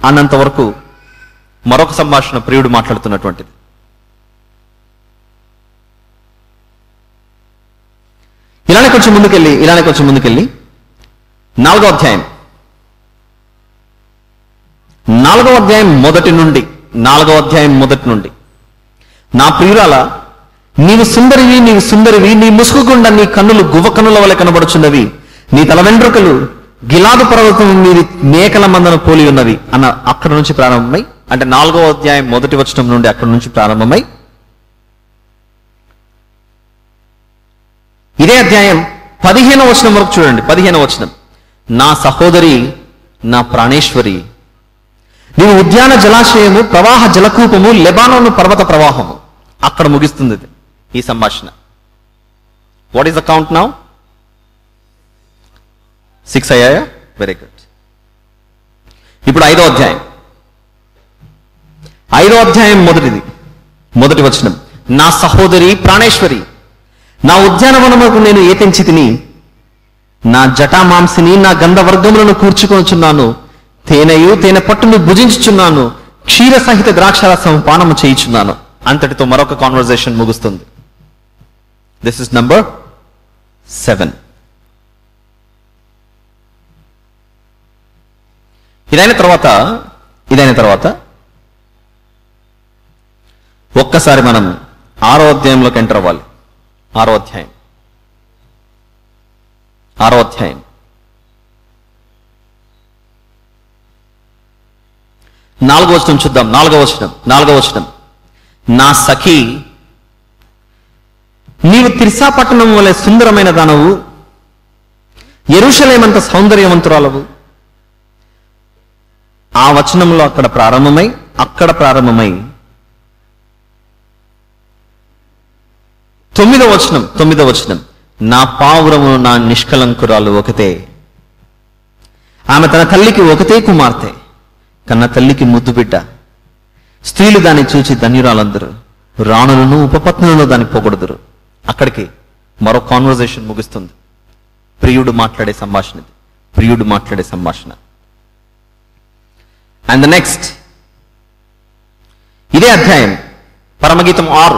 అన్నంత వరకు మరొక సంభాషణ ప్రియుడు మాట్లాడుతున్నటువంటిది. ఇలానే కొంచెం ముందుకెళ్ళి 4వ అధ్యాయం మొదటి నుండి, నా ప్రియురాల నీవు సుందరివి, నీ ముసుగుగుండా నీ కన్నులు గువ్వ కన్నుల వలె కనబడుచున్నవి, నీ తల వెంట్రుకలు గిలాదు పర్వతం మీది మేకల మందను పోలి ఉన్నవి అన్న అక్కడ నుంచి ప్రారంభమై, అంటే 4వ అధ్యాయం మొదటి వచనం నుండి అక్కడ నుంచి ప్రారంభమై ఇదే అధ్యాయం 15వ వచనం వరకు చూడండి. 15వ వచనం, నా సహోదరి, నా ప్రాణేశ్వరి, నీవు ఉద్యాన జలాశయము, ప్రవాహ జలకూపము, లెబానోను పర్వత ప్రవాహము. అక్కడ ముగిస్తుంది ఈ సంభాషణ. What is the count now? 6 అయ్యాయా? Very good. ఇప్పుడు 5వ అధ్యాయం మొదటి వచనం, నా సహోదరి ప్రాణేశ్వరి, నా ఉద్యానవనముకు నేను ఏతించి తిని, నా జటామాంసిని, నా గంధవర్గములను కూర్చుకొనుచున్నాను, తేనె పట్టును భుజించుచున్నాను, క్షీర సహిత ద్రాక్షారసం పానము చేయుచున్నాను. అంతటితో మరొక కాన్వర్జేషన్ ముగుస్తుంది. This is number 7. ఇదైన తర్వాత ఒక్కసారి మనం 6వ అధ్యాయంలోకి ఎంటర్ అవ్వాలి. 6వ అధ్యాయం 4వ వచనం చూద్దాం. 4వ వచనం, నా సఖి, నీవు తిర్సా పట్టణం వలె సుందరమైన దానవు, యెరూషలేమంత సౌందర్యవంతురాలవు. ఆ వచనంలో అక్కడ ప్రారంభమై 9వ వచనం, నా పావురము, నా నిష్కలంకురాలు ఒకతే, ఆమె తన తల్లికి ఒకతే కుమార్తె, కన్న తల్లికి ముద్దు బిడ్డ. స్త్రీలు దాన్ని చూచి ధన్యురాలందరూ, రాణులను ఉపపత్నులను దాన్ని పొగడుదురు. అక్కడికి మరో కాన్వర్జేషన్ ముగుస్తుంది. ప్రియుడు మాట్లాడే సంభాషణ. అండ్ ద నెక్స్ట్, ఇదే అధ్యాయం పరమగీతం 6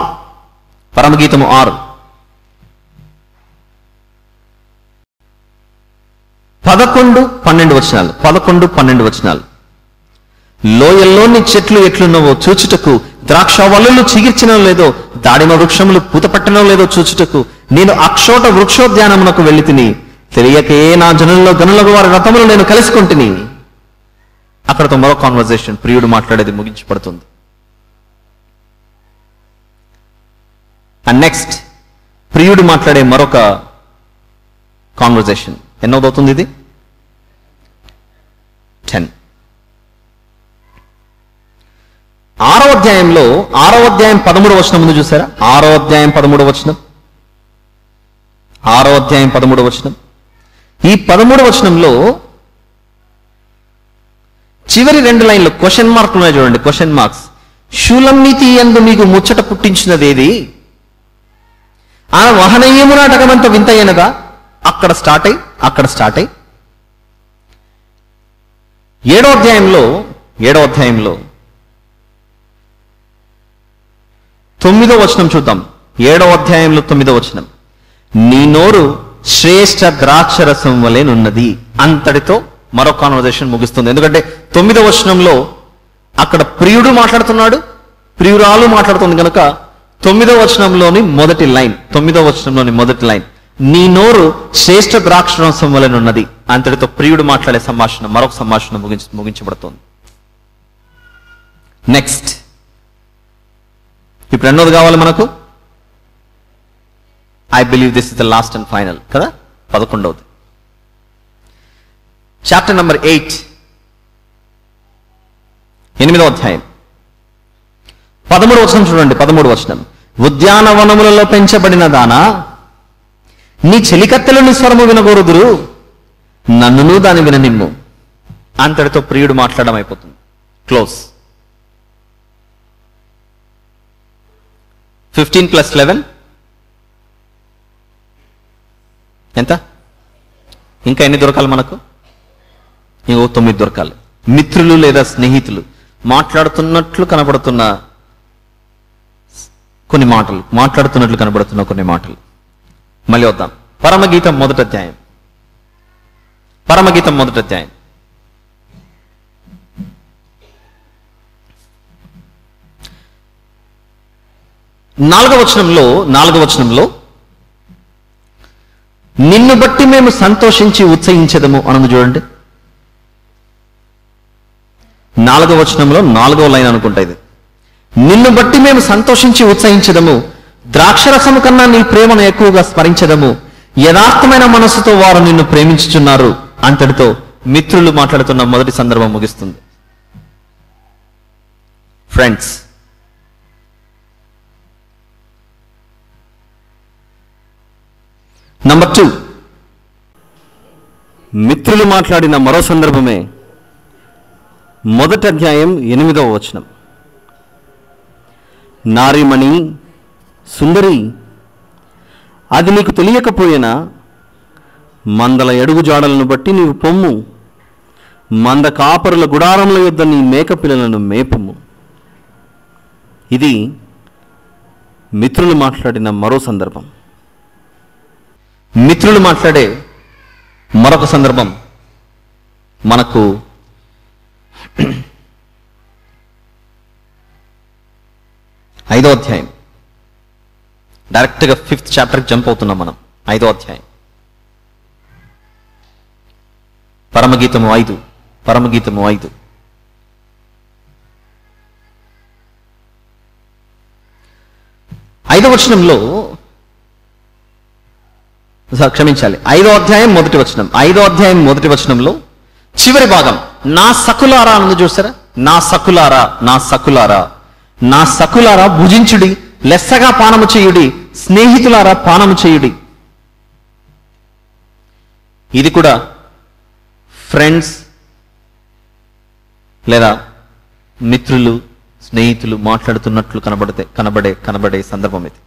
11-12 వచనాలు. లోయల్లోని చెట్లు ఎట్లున్నవో చూచుటకు, ద్రాక్ష వల్లులు చిగిర్చినో లేదో, దాడిమ వృక్షములు పూతపట్టనో లేదో చూచుటకు నేను అక్షోట వృక్షోద్యానమునకు వెళ్ళి తిని, తెలియకే నా జనుల్లో గనులకు వారి రథములు నేను కలుసుకుంటుని. అక్కడతో మరో కాన్వర్జేషన్, ప్రియుడు మాట్లాడేది ముగించబడుతుంది. అండ్ నెక్స్ట్, ప్రియుడు మాట్లాడే మరొక కాన్వర్జేషన్ ఎన్నోదవుతుంది ఇది? 10. 6వ అధ్యాయం 13వ వచనం ముందు చూసారా? 6వ అధ్యాయం 13వ వచనం. ఈ 13వ వచనంలో చివరి 2 లైన్లు క్వశ్చన్ మార్కులు ఉన్నాయి చూడండి. Question marks. శూలమ్మితి యందు మీకు ముచ్చట పుట్టించినదేది? ఆ వహనీయము నాటకమంత వింతైనదా? అక్కడ స్టార్ట్ అయ్యి 7వ అధ్యాయంలో 9వ వచనం చూద్దాం. 7వ అధ్యాయంలో 9వ వచనం, నీ నోరు శ్రేష్ఠ ద్రాక్షరసం వలెనున్నది. అంతటితో మరో కాన్వర్జేషన్ ముగుస్తుంది. ఎందుకంటే 9వ వచనంలో అక్కడ ప్రియుడు మాట్లాడుతున్నాడు, ప్రియురాలు మాట్లాడుతుంది కనుక 9వ వచనంలోని మొదటి లైన్, నీ నోరు శ్రేష్ఠ ద్రాక్షరసం వలెనున్నది. అంతటితో ప్రియుడు మాట్లాడే సంభాషణ, మరొక సంభాషణ ముగించబడుతుంది. నెక్స్ట్, ఇప్పుడు ఎన్నోది కావాలి మనకు? I believe this is the last and final కదా. 11వ చాప్టర్ నంబర్ 8, 8వ అధ్యాయం 13వ వచనం చూడండి. 13వ వచనం, ఉద్యానవనములలో పెంచబడిన దానా, నీ చెలికత్తెలు నీ స్వరము వినగోరుదురు, నన్నును దాని విననిమ్ము. అంతటితో ప్రియుడు మాట్లాడడం అయిపోతుంది. క్లోజ్. 15 + 11 ఎంత? ఇంకా ఎన్ని దొరకాలి మనకు? ఇంకో 9 దొరకాలి. మిత్రులు లేదా స్నేహితులు మాట్లాడుతున్నట్లు కనబడుతున్న కొన్ని మాటలు, మాట్లాడుతున్నట్లు కనబడుతున్న కొన్ని మాటలు. మళ్ళీ వద్దాం. పరమగీతం 1వ అధ్యాయం, పరమగీతం 1వ అధ్యాయం 4వ వచనంలో నిన్ను బట్టి మేము సంతోషించి ఉత్సహించదము అన్నది చూడండి. 4వ వచనంలో 4వ లైన్ అనుకుంటా ఇది. నిన్ను బట్టి మేము సంతోషించి ఉత్సహించదము, ద్రాక్షరసము కన్నా నీ ప్రేమను ఎక్కువగా స్మరించదము, యథార్థమైన మనస్సుతో వారు నిన్ను ప్రేమించుచున్నారు. అంతటితో మిత్రులు మాట్లాడుతున్న మొదటి సందర్భం ముగిస్తుంది. ఫ్రెండ్స్, నంబర్ 2, మిత్రులు మాట్లాడిన మరో సందర్భమే 1వ అధ్యాయం 8వ వచనం. నారీమణి సుందరి, అది నీకు తెలియకపోయినా మందల అడుగు జాడలను బట్టి నీవు పొమ్ము, మంద కాపరుల గుడారముల యొద్ద నీ మేక పిల్లలను మేపుము. ఇది మిత్రులు మాట్లాడిన మరో సందర్భం. మిత్రులు మాట్లాడే మరొక సందర్భం మనకు 5వ అధ్యాయం. డైరెక్ట్గా 5th చాప్టర్కి జంప్ అవుతున్నాం మనం. 5వ అధ్యాయం, పరమగీతము 5. 5వ వచనంలో, క్షమించాలి, 5వ అధ్యాయం 1వ వచనం. 5వ అధ్యాయం 1వ వచనంలో చివరి భాగం, నా సకులారా అన్నది చూసారా. నా సకులారా, నా సకులారా, నా సకులారా భుజించుడి, లెస్సగా పానము చేయుడి, స్నేహితులారా పానము చేయుడి. ఇది కూడా ఫ్రెండ్స్ లేదా మిత్రులు, స్నేహితులు మాట్లాడుతున్నట్లు కనబడే సందర్భం ఇది.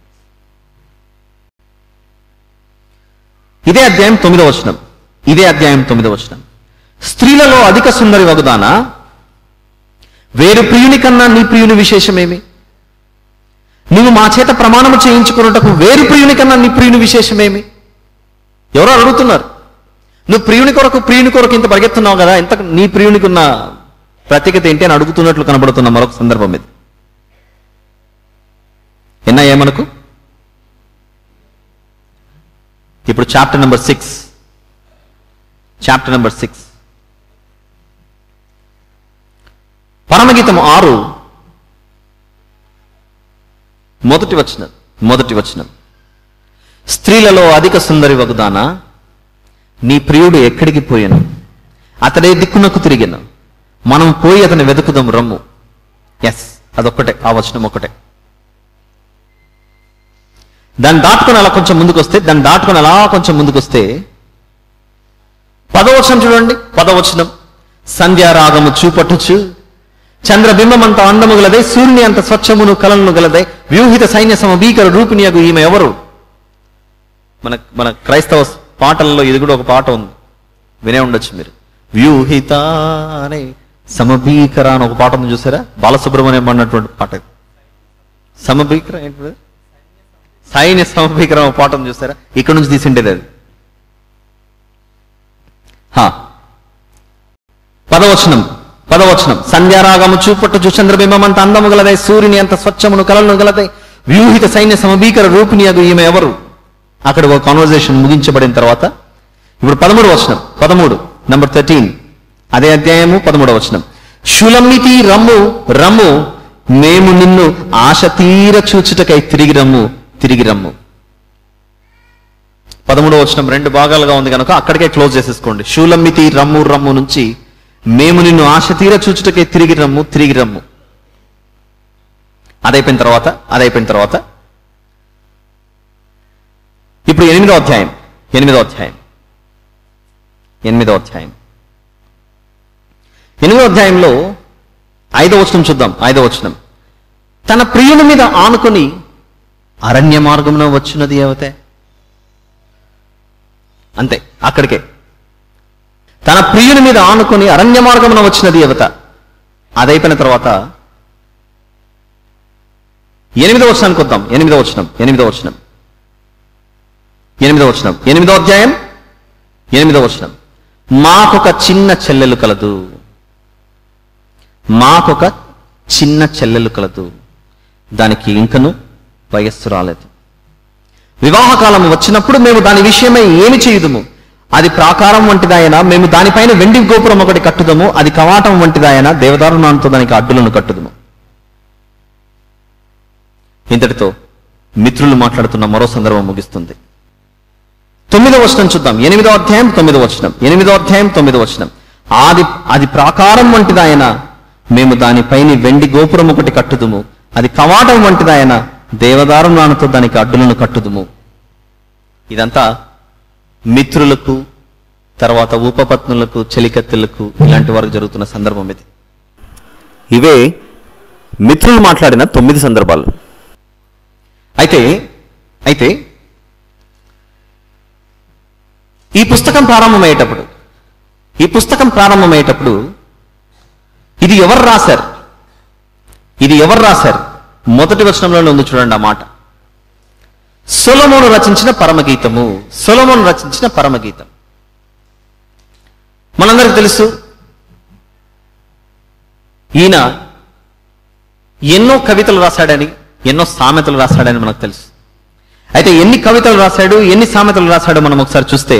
ఇదే అధ్యాయం 9వ వచనం. స్త్రీలలో అధిక సుందరి వగుదానా, వేరు ప్రియుని కన్నా నీ ప్రియుని విశేషమేమి? నువ్వు మా చేత ప్రమాణము చేయించుకున్నటకు వేరు ప్రియుని కన్నా నీ ప్రియుని విశేషమేమి? ఎవరో అడుగుతున్నారు. నువ్వు ప్రియుని కొరకు ఇంత పరిగెత్తున్నావు కదా, ఇంత నీ ప్రియునికి ఉన్న ప్రత్యేకత ఏంటి అని అడుగుతున్నట్లు కనబడుతున్న మరొక సందర్భం ఇది. ఎన్నయ్యా మనకు? ఇప్పుడు చాప్టర్ నెంబర్ 6. పరమగీతం 6 మొదటి వచనం. స్త్రీలలో అధిక సుందరి వగుదానా, నీ ప్రియుడు ఎక్కడికి పోయాను, అతడే దిక్కునకు తిరిగాను, మనం పోయి అతని వెతుకుదాం రమ్ము. ఎస్, అదొక్కటే, ఆ వచనం ఒక్కటే. దాన్ని దాటుకొని అలా కొంచెం ముందుకొస్తే 10వ వచనం చూడండి. 10వ వచనం, సంధ్యారాగము చూపట్టుచు చంద్రబింబమంత అందము గలదే, సూర్యుని అంత స్వచ్ఛమును కలలను గలదే, వ్యూహిత సైన్య సమభీకర రూపిణియగు ఈమె ఎవరు? మన క్రైస్తవ పాటల్లో ఇది కూడా ఒక పాట ఉంది, వినే ఉండొచ్చు మీరు. వ్యూహిత అనే సమభీకర అని ఒక పాట ఉంది చూసారా, బాలసుబ్రహ్మణ్యం అన్నటువంటి పాట. సమభీకర ఏంటి? సైన్య సమభీకరం ఒక పాట ఉంది చూసారా, ఇక్కడ నుంచి తీసిండేది అది. 10వ వచనం, సంధ్యారాగము చూపట్టు చంద్రబింబమంత అందము గలదే, సూర్యుని అంత స్వచ్ఛమును కలలను గలదే, వ్యూహిత సైన్య సమభీకర రూపిణియగు ఈమె ఎవరు? అక్కడ ఒక కాన్వర్జేషన్ ముగించబడిన తర్వాత ఇప్పుడు 13వ వచనం, 13 నంబర్ 13, అదే అధ్యాయము 13వ వచనం. షులమ్మితి రమ్ము, మేము నిన్ను ఆశ తీర చూచుటకై తిరిగి రమ్ము. 13వ వచనం 2 భాగాలుగా ఉంది కనుక అక్కడికే క్లోజ్ చేసేసుకోండి. షూలమ్మితి రమ్ము రమ్ము నుంచి మేము నిన్ను ఆశ తీర చూచుటకే తిరిగి రమ్ము. అదైపోయిన తర్వాత ఇప్పుడు 8వ అధ్యాయం 8వ అధ్యాయంలో 5వ వచనం చూద్దాం. 5వ వచనం, తన ప్రియుని మీద ఆనుకొని అరణ్య మార్గమున వచ్చినది ఏవతే. అంతే, అక్కడికే. తన ప్రియుని మీద ఆనుకొని అరణ్య మార్గమున వచ్చినది యువత. అదైపోయిన తర్వాత 8వ వచనానికి వద్దాం. 8వ అధ్యాయం 8వ వచనం, మాకొక చిన్న చెల్లెలు కలదు, దానికి ఇంకను వయస్సు రాలేదు. వివాహకాలం వచ్చినప్పుడు మేము దాని విషయమై ఏమి చేయుదుము? అది ప్రాకారం వంటిదాయన, మేము దానిపైన వెండి గోపురం ఒకటి కట్టుదము. అది కవాటం వంటిదాయన, దేవదారుణంతో దానికి అడ్డులను కట్టుదము. ఇంతటితో మిత్రులు మాట్లాడుతున్న మరో సందర్భం ముగిస్తుంది. 9వ వచనం చూద్దాం. 8వ అధ్యాయం 9వ వచనం, అది ప్రాకారం వంటిదాయన, మేము దానిపైన వెండి గోపురం ఒకటి కట్టుదుము. అది కవాటం వంటిదాయన, దేవదారుణంతో దానికి అడ్డులను కట్టుదుము. ఇదంతా మిత్రులకు, తర్వాత ఉపపత్నులకు, చెలికత్తెలకు, ఇలాంటి వారికి జరుగుతున్న సందర్భం ఇది. ఇవే మిత్రులు మాట్లాడిన 9 సందర్భాలు. అయితే ఈ పుస్తకం ప్రారంభమయ్యేటప్పుడు ఇది ఎవరు రాశారు? మొదటి వచనంలోనే ఉంది చూడండి ఆ మాట. సొలొమోను రచించిన పరమగీతం. మనందరికి తెలుసు, ఈయన ఎన్నో కవితలు రాశాడని, ఎన్నో సామెతలు రాశాడని మనకు తెలుసు. అయితే ఎన్ని కవితలు రాశాడు, ఎన్ని సామెతలు రాశాడో మనం ఒకసారి చూస్తే,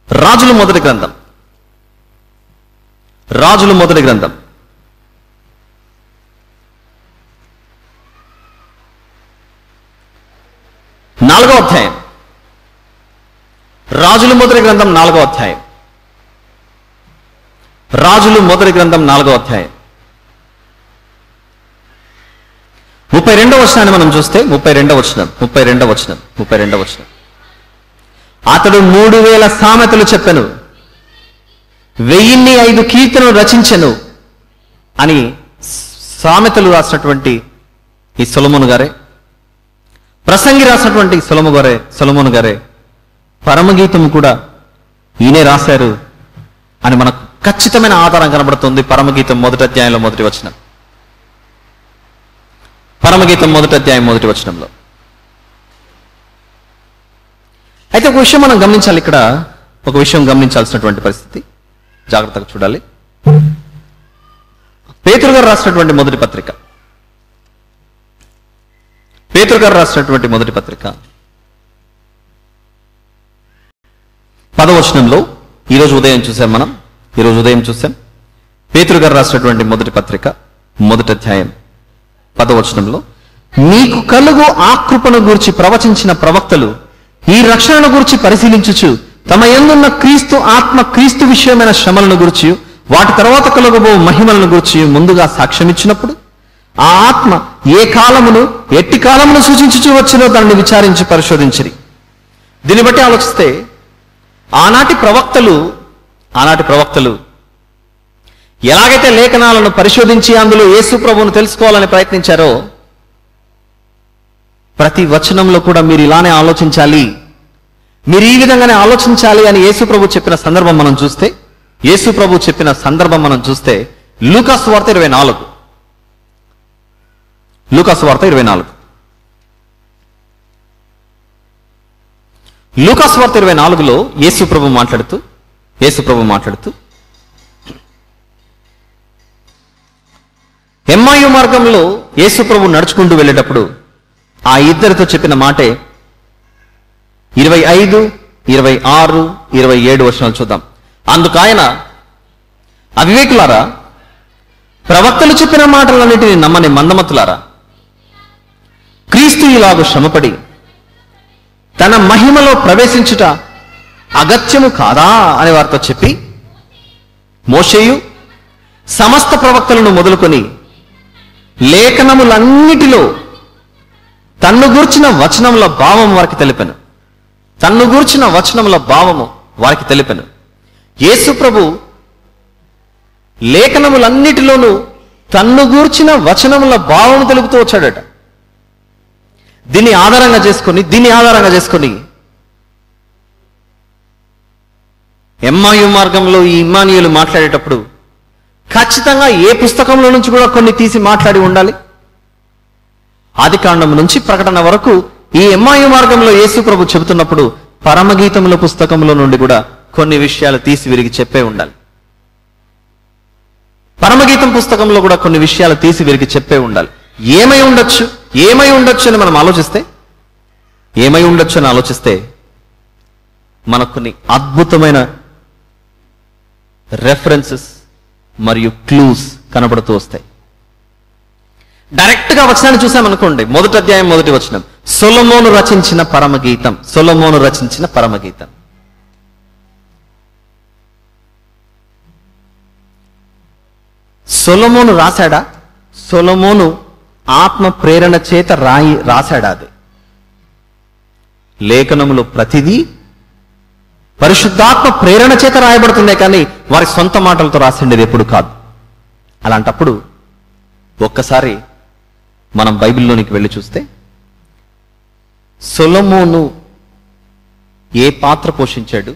రాజుల మొదటి గ్రంథం 4వ అధ్యాయం. రాజుల మొదటి గ్రంథం 4వ అధ్యాయం. 32వ వచనాన్ని మనం చూస్తే, 32వ వచనం, అతడు 3000 సామెతలు చెప్పెను, 1005 కీర్తనలు రచించెను అని సామెతలు రాసినటువంటి ఈ సొలొమోను గారే, ప్రసంగి రాసినటువంటి సొలొమోను గారే, పరమగీతం కూడా ఈయనే రాశారు అని మనకు ఖచ్చితమైన ఆధారం కనబడుతుంది. పరమగీతం మొదటి అధ్యాయంలో మొదటి వచనం. పరమగీతం మొదటి అధ్యాయం మొదటి వచనంలో. అయితే ఒక విషయం మనం గమనించాలి. ఇక్కడ ఒక విషయం గమనించాల్సినటువంటి పరిస్థితి, జాగ్రత్తగా చూడాలి. పేతురు గారు రాసినటువంటి మొదటి పత్రిక, 10వ వచనంలో ఈరోజు ఉదయం చూసాం. పేతురు గారు రాసినటువంటి మొదటి పత్రిక మొదటి అధ్యాయం 10వ వచనంలో, నీకు కలుగు ఆ కృపను గూర్చి ప్రవచించిన ప్రవక్తలు ఈ రక్షణను గూర్చి పరిశీలించుచు తమ యందున్న క్రీస్తు ఆత్మ, క్రీస్తు విషయమైన శ్రమలను గూర్చి, వాటి తర్వాత కలుగబో మహిమలను గూర్చి ముందుగా సాక్ష్యమిచ్చినప్పుడు, ఆ ఆత్మ ఏ కాలమును ఎట్టి కాలమును సూచించుచు వచ్చినో దాన్ని విచారించి పరిశోధించిరి. దీన్ని బట్టి ఆలోచిస్తే ఆనాటి ప్రవక్తలు ఎలాగైతే లేఖనాలను పరిశోధించి అందులో యేసు ప్రభువును తెలుసుకోవాలని ప్రయత్నించారో, ప్రతి వచనంలో కూడా మీరు ఇలానే ఆలోచించాలి, మీరు ఈ విధంగానే ఆలోచించాలి అని యేసు ప్రభు చెప్పిన సందర్భం మనం చూస్తే లూకాసు వార్త 24. లూకాసు వార్త 24లో యేసు ప్రభు మాట్లాడుతూ ఎమ్మాయు మార్గంలో యేసు ప్రభు నడుచుకుంటూ వెళ్ళేటప్పుడు ఆ ఇద్దరితో చెప్పిన మాటే 25, 26, 27 వచనాలు చూద్దాం. అందుకాయన, అవివేకులారా, ప్రవక్తలు చెప్పిన మాటలన్నిటిని నమ్మని మందమతులారా, క్రీస్తు ఇలాగూ శ్రమపడి తన మహిమలో ప్రవేశించుట అగత్యము కాదా అని వారితో చెప్పి, మోషేయు సమస్త ప్రవక్తలను మొదలుకొని లేఖనములన్నిటిలో తన్ను గూర్చిన వచనముల భావం వారికి తెలిపెను. తన్ను గూర్చిన వచనముల భావము వారికి తెలిపెను. యేసు ప్రభు లేఖనములన్నిటిలోనూ తన్ను గూర్చిన వచనముల భావము తెలుపుతూ వచ్చాడట. దీన్ని ఆధారంగా చేసుకొని ఎమ్మాయు మార్గంలో ఈ ఇమ్మానుయేలు మాట్లాడేటప్పుడు ఖచ్చితంగా ఏ పుస్తకంలో నుంచి కూడా కొన్ని తీసి మాట్లాడి ఉండాలి. ఆదికాండం నుంచి ప్రకటన వరకు ఈ ఎమ్మాయు మార్గంలో యేసు ప్రభు చెబుతున్నప్పుడు పరమగీతముల పుస్తకంలో నుండి కూడా కొన్ని విషయాలు తీసి విరిగి చెప్పే ఉండాలి. పరమగీతం పుస్తకంలో కూడా కొన్ని విషయాలు తీసి విరిగి చెప్పే ఉండాలి. ఏమై ఉండొచ్చు అని మనం ఆలోచిస్తే మనకు కొన్ని అద్భుతమైన రెఫరెన్సెస్ మరియు క్లూస్ కనబడుతూ వస్తాయి. డైరెక్ట్ గా వచనాన్ని చూసామనుకోండి, 1వ అధ్యాయం 1వ వచనం, సొలొమోను రచించిన పరమగీతం. సొలొమోను రాశాడా? సొలొమోను ఆత్మ ప్రేరణ చేత రాశాడా? అది లేఖనములో ప్రతిదీ పరిశుద్ధాత్మ ప్రేరణ చేత రాయబడుతుందే కానీ వారి సొంత మాటలతో రాసిండేది ఎప్పుడు కాదు. అలాంటప్పుడు ఒక్కసారి మనం బైబిల్లోనికి వెళ్ళి చూస్తే సొలొమోను ఏ పాత్ర పోషించాడు,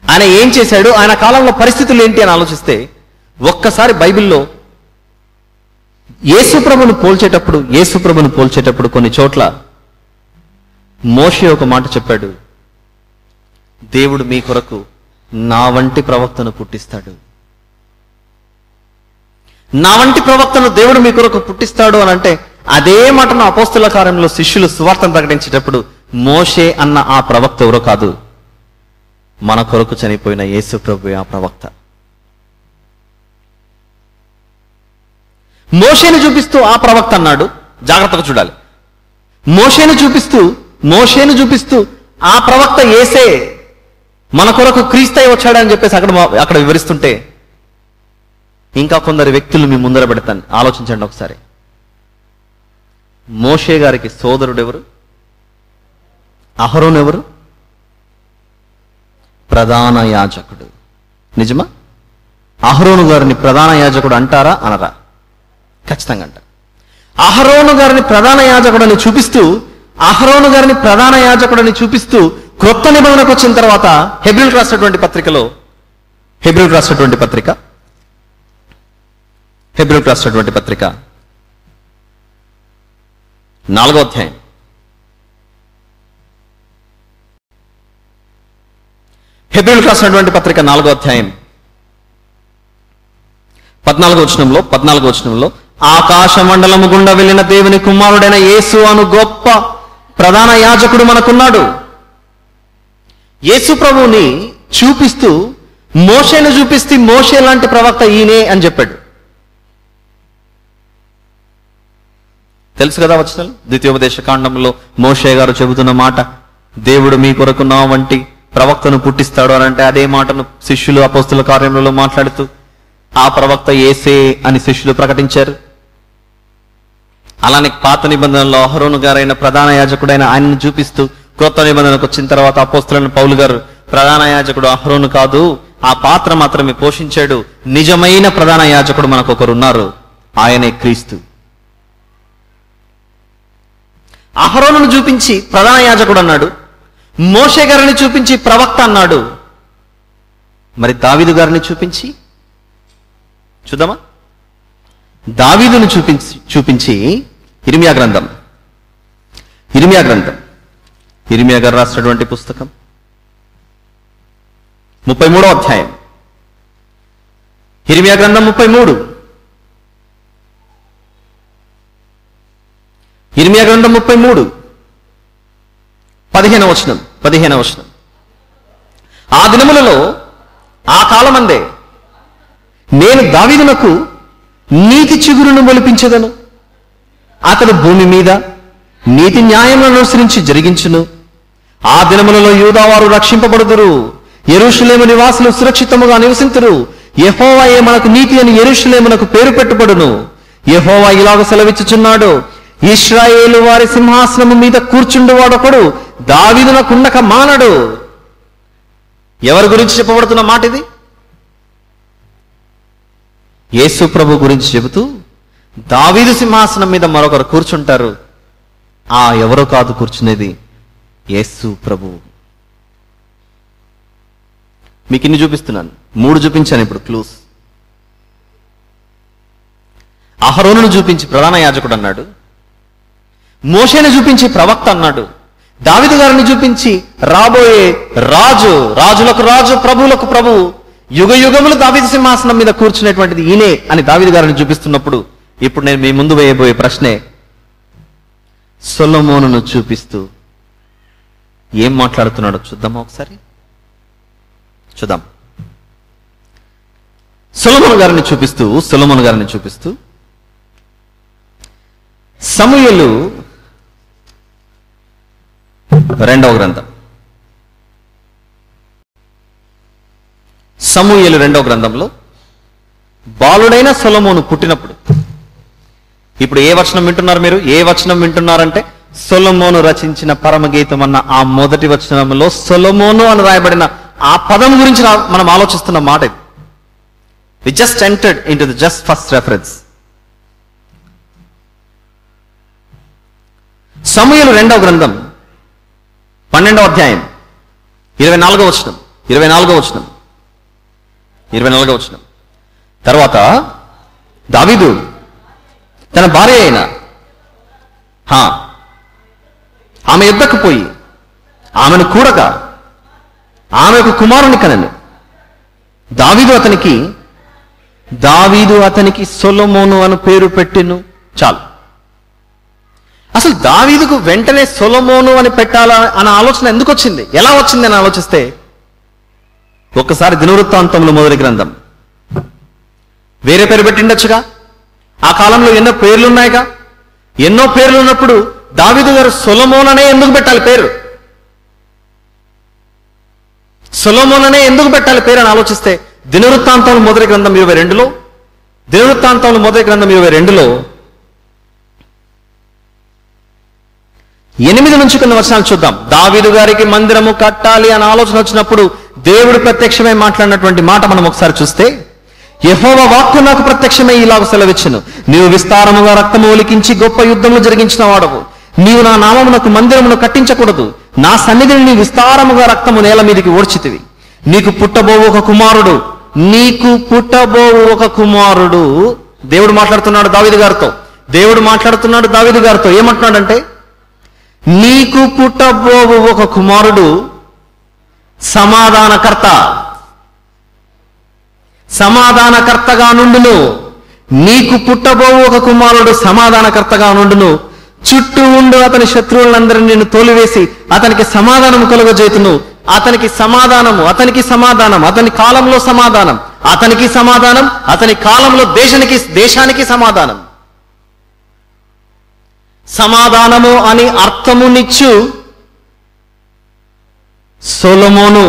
ఆయన ఏం చేశాడు, ఆయన కాలంలో పరిస్థితులు ఏంటి అని ఆలోచిస్తే ఒక్కసారి బైబిల్లో యేసుప్రభును పోల్చేటప్పుడు కొన్ని చోట్ల మోషే ఒక మాట చెప్పాడు, దేవుడు మీ కొరకు నా వంటి ప్రవక్తను పుట్టిస్తాడు. నా వంటి ప్రవక్తను దేవుడు మీ కొరకు పుట్టిస్తాడు అని అంటే అదే మాటను అపోస్తల కార్యంలో శిష్యులు సువార్తను ప్రకటించేటప్పుడు మోషే అన్న ఆ ప్రవక్త ఎవరో కాదు, మన కొరకు చనిపోయిన యేసు ప్రభు ఆ ప్రవక్త. మోషేను చూపిస్తూ ఆ ప్రవక్త అన్నాడు. జాగ్రత్తగా చూడాలి. మోషేను చూపిస్తూ ఆ ప్రవక్త యేసే మన కొరకు క్రీస్తై వచ్చాడని చెప్పేసి అక్కడ వివరిస్తుంటే ఇంకా కొందరు వ్యక్తులు మీ ముందర పెడతాను. ఆలోచించండి ఒకసారి. మోషే గారికి సోదరుడు ఎవరు? అహరోను ఎవరు? ప్రధాన యాజకుడు. నిజమా? అహరోను గారిని ప్రధాన యాజకుడు అంటారా అనరా? ఖచ్చితంగా అంటారు. అహరోను గారిని ప్రధాన యాజకుడని చూపిస్తూ క్రొత్త నిబంధనకు వచ్చిన తర్వాత హెబ్రీయులకు రాసినటువంటి పత్రిక 4వ అధ్యాయం హెబ్రీయులకు రాసినటువంటి పత్రిక 4వ అధ్యాయం 14వ వచనంలో ఆకాశ మండలము గుండా వెళ్ళిన దేవుని కుమారుడైన యేసు అను గొప్ప ప్రధాన యాజకుడు మనకున్నాడు. యేసు ప్రభువుని చూపిస్తూ మోషేను చూపిస్తే మోషే లాంటి ప్రవక్త ఈయనే అని చెప్పాడు. తెలుసు కదా వచనాలు. ద్వితీయోపదేశ కాండంలో మోషే గారు చెబుతున్న మాట, దేవుడు మీ కొరకు నా వంటి ప్రవక్తను పుట్టిస్తాడు అని అంటే అదే మాటను శిష్యులు అపోస్తుల కార్యములలో మాట్లాడుతూ ఆ ప్రవక్త యేసే అని శిష్యులు ప్రకటించారు. అలానే పాత నిబంధనలో అహరోను గారైన ప్రధాన యాజకుడైన ఆయనను చూపిస్తూ క్రొత్త నిబంధనకు వచ్చిన తర్వాత అపోస్తలుడైన పౌలు గారు ప్రధాన యాజకుడు అహరోను కాదు, ఆ పాత్ర మాత్రమే పోషించాడు, నిజమైన ప్రధాన యాజకుడు మనకు ఒకరున్నారు, ఆయనే క్రీస్తు. అహరోనును చూపించి ప్రధాన యాజకుడు అన్నాడు, మోషే గారిని చూపించి ప్రవక్త అన్నాడు. మరి దావీదు గారిని చూద్దామా? దావీదును చూపించి ఇర్మియా గ్రంథం ఇర్మియా గారు రాసినటువంటి పుస్తకం 33వ అధ్యాయం. ఇర్మియా గ్రంథం 33. ఇర్మియా గ్రంథం 33 15వ వచనం. ఆ దినములలో ఆ కాలమందే నేను దావీదునకు నీతి చిగురును మొలిపించెదను, అతడు భూమి మీద నీతి న్యాయములను అనుసరించి జరిగించును, ఆ దినములలో యూదావారు రక్షింపబడుదురు, యెరూషలేము నివాసులు సురక్షితముగా నివసింతురు. యెహోవాయే మనకు నీతి అని యెరూషలేమునకు పేరు పెట్టుబడును. యెహోవా ఇలాగ సెలవిచ్చుచున్నాడు, ఇశ్రాయేలు వారి సింహాసనము మీద కూర్చుండువాడొకడు దావీదునకుండక మానడు. ఎవరి గురించి చెప్పబడుతున్న మాట ఇది? యేసు ప్రభు గురించి చెబుతూ దావీదు సింహాసనం మీద మరొకరు కూర్చుంటారు. ఆ ఎవరో కాదు కూర్చునేది, యేసు ప్రభు. మీకు ఇన్ని చూపిస్తున్నాను, 3 చూపించాను ఇప్పుడు క్లూస్. అహరోనును చూపించి ప్రధాన యాజకుడు అన్నాడు, మోషేను చూపించి ప్రవక్త అన్నాడు, దావీదు గారిని చూపించి రాబోయే రాజు, రాజులకు రాజు, ప్రభువులకు ప్రభువు, యుగ యుగములు దావీదు సింహాసనం మీద కూర్చునేటువంటిది ఈయనే అని దావీదు గారిని చూపిస్తున్నప్పుడు, ఇప్పుడు నేను మీ ముందు వేయబోయే ప్రశ్నే, సొలొమోనును చూపిస్తూ ఏం మాట్లాడుతున్నాడో చూద్దామా ఒకసారి? చూద్దాం. సొలొమోను గారిని చూపిస్తూ సమూయేలు 2వ గ్రంథం, సమూయేలు 2వ గ్రంథంలో బాలుడైన సొలొమోను పుట్టినప్పుడు, ఇప్పుడు ఏ వచనం వింటున్నారు మీరు? ఏ వచనం వింటున్నారంటే సొలొమోను రచించిన పరమగీతం అన్న ఆ మొదటి వచనంలో సొలొమోను అని రాయబడిన ఆ పదం గురించి మనం ఆలోచిస్తున్న మాట ఇది. We just entered into the just first reference. సమూయేలు 2వ గ్రంథం 12వ అధ్యాయం 24వ వచనం. తర్వాత దావీదు తన భార్య అయిన ఆమె యుద్ధకు పోయి ఆమెను కూడగా ఆమె ఒక కుమారుని కనెను. దావీదు అతనికి సొలొమోను అని పేరు పెట్టెను. చాలు. అసలు దావీదుకు వెంటనే సొలొమోను అని పెట్టాలా అన్న ఆలోచన ఎందుకు వచ్చింది, ఎలా వచ్చింది అని ఆలోచిస్తే, ఒక్కసారి దినవృత్తాంతములు మొదటి గ్రంథం, వేరే పేరు పెట్టిండొచ్చుగా. ఆ కాలంలో ఎన్నో పేర్లు ఉన్నాయిగా. ఎన్నో పేర్లు ఉన్నప్పుడు దావీదు గారు సొలొమోన్ అనే ఎందుకు పెట్టాలి పేరు? సొలొమోన్ అనే ఎందుకు పెట్టాలి పేరు అని ఆలోచిస్తే, దినవృత్తాంతములు మొదటి గ్రంథం 22లో 8 నుంచి కొన్ని వచనాలు చూద్దాం. దావీదు గారికి మందిరము కట్టాలి అని ఆలోచన వచ్చినప్పుడు దేవుడు ప్రత్యక్షమై మాట్లాడినటువంటి మాట మనం ఒకసారి చూస్తే, యెహోవా వాక్కు నాకు ప్రత్యక్షమై ఇలాగ సెలవిచ్చెను, నీవు విస్తారముగా రక్తము ఒలికించి గొప్ప యుద్ధములు జరిగించిన వాడవు. నీవు నా నామమునకు మందిరమును కట్టించకూడదు. నా సన్నిధిని నీ విస్తారముగా రక్తము నేల మీదకి ఓడ్చితివి. నీకు పుట్టబోవు ఒక కుమారుడు. దేవుడు మాట్లాడుతున్నాడు దావీదు గారితో. ఏమంటున్నాడంటే, నీకు పుట్టబోవు ఒక కుమారుడు సమాధానకర్తగా నుండును. నీకు పుట్టబోవు ఒక కుమారుడు సమాధానకర్తగా నుండును. చుట్టూ ఉండు అతని శత్రువులందరినీ నేను తోలివేసి అతనికి సమాధానము కలుగజేతును. అతనికి సమాధానం, అతని కాలంలో సమాధానం, అతని కాలంలో దేశానికి సమాధానము అని అర్థమునిచ్చు సొలొమోను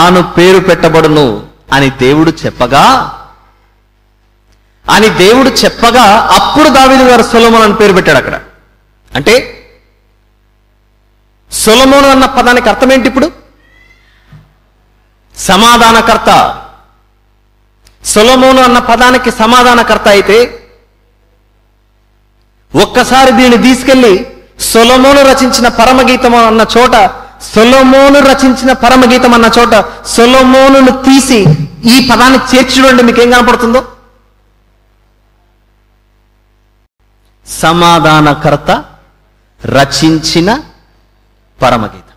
అను పేరు పెట్టబడును అని దేవుడు చెప్పగా అప్పుడు దావీదు గారు సొలొమోను అని పేరు పెట్టాడు అక్కడ. అంటే సొలొమోను అన్న పదానికి అర్థం ఏంటి? ఇప్పుడు సమాధానకర్త. సొలొమోను అన్న పదానికి సమాధానకర్త అయితే, ఒక్కసారి దీన్ని తీసుకెళ్లి సొలొమోను రచించిన పరమగీతం అన్న చోట సొలొమోనును తీసి ఈ పదాన్ని చేర్చి చూడండి, మీకేం కనపడుతుందో. సమాధానకర్త రచించిన పరమగీతం.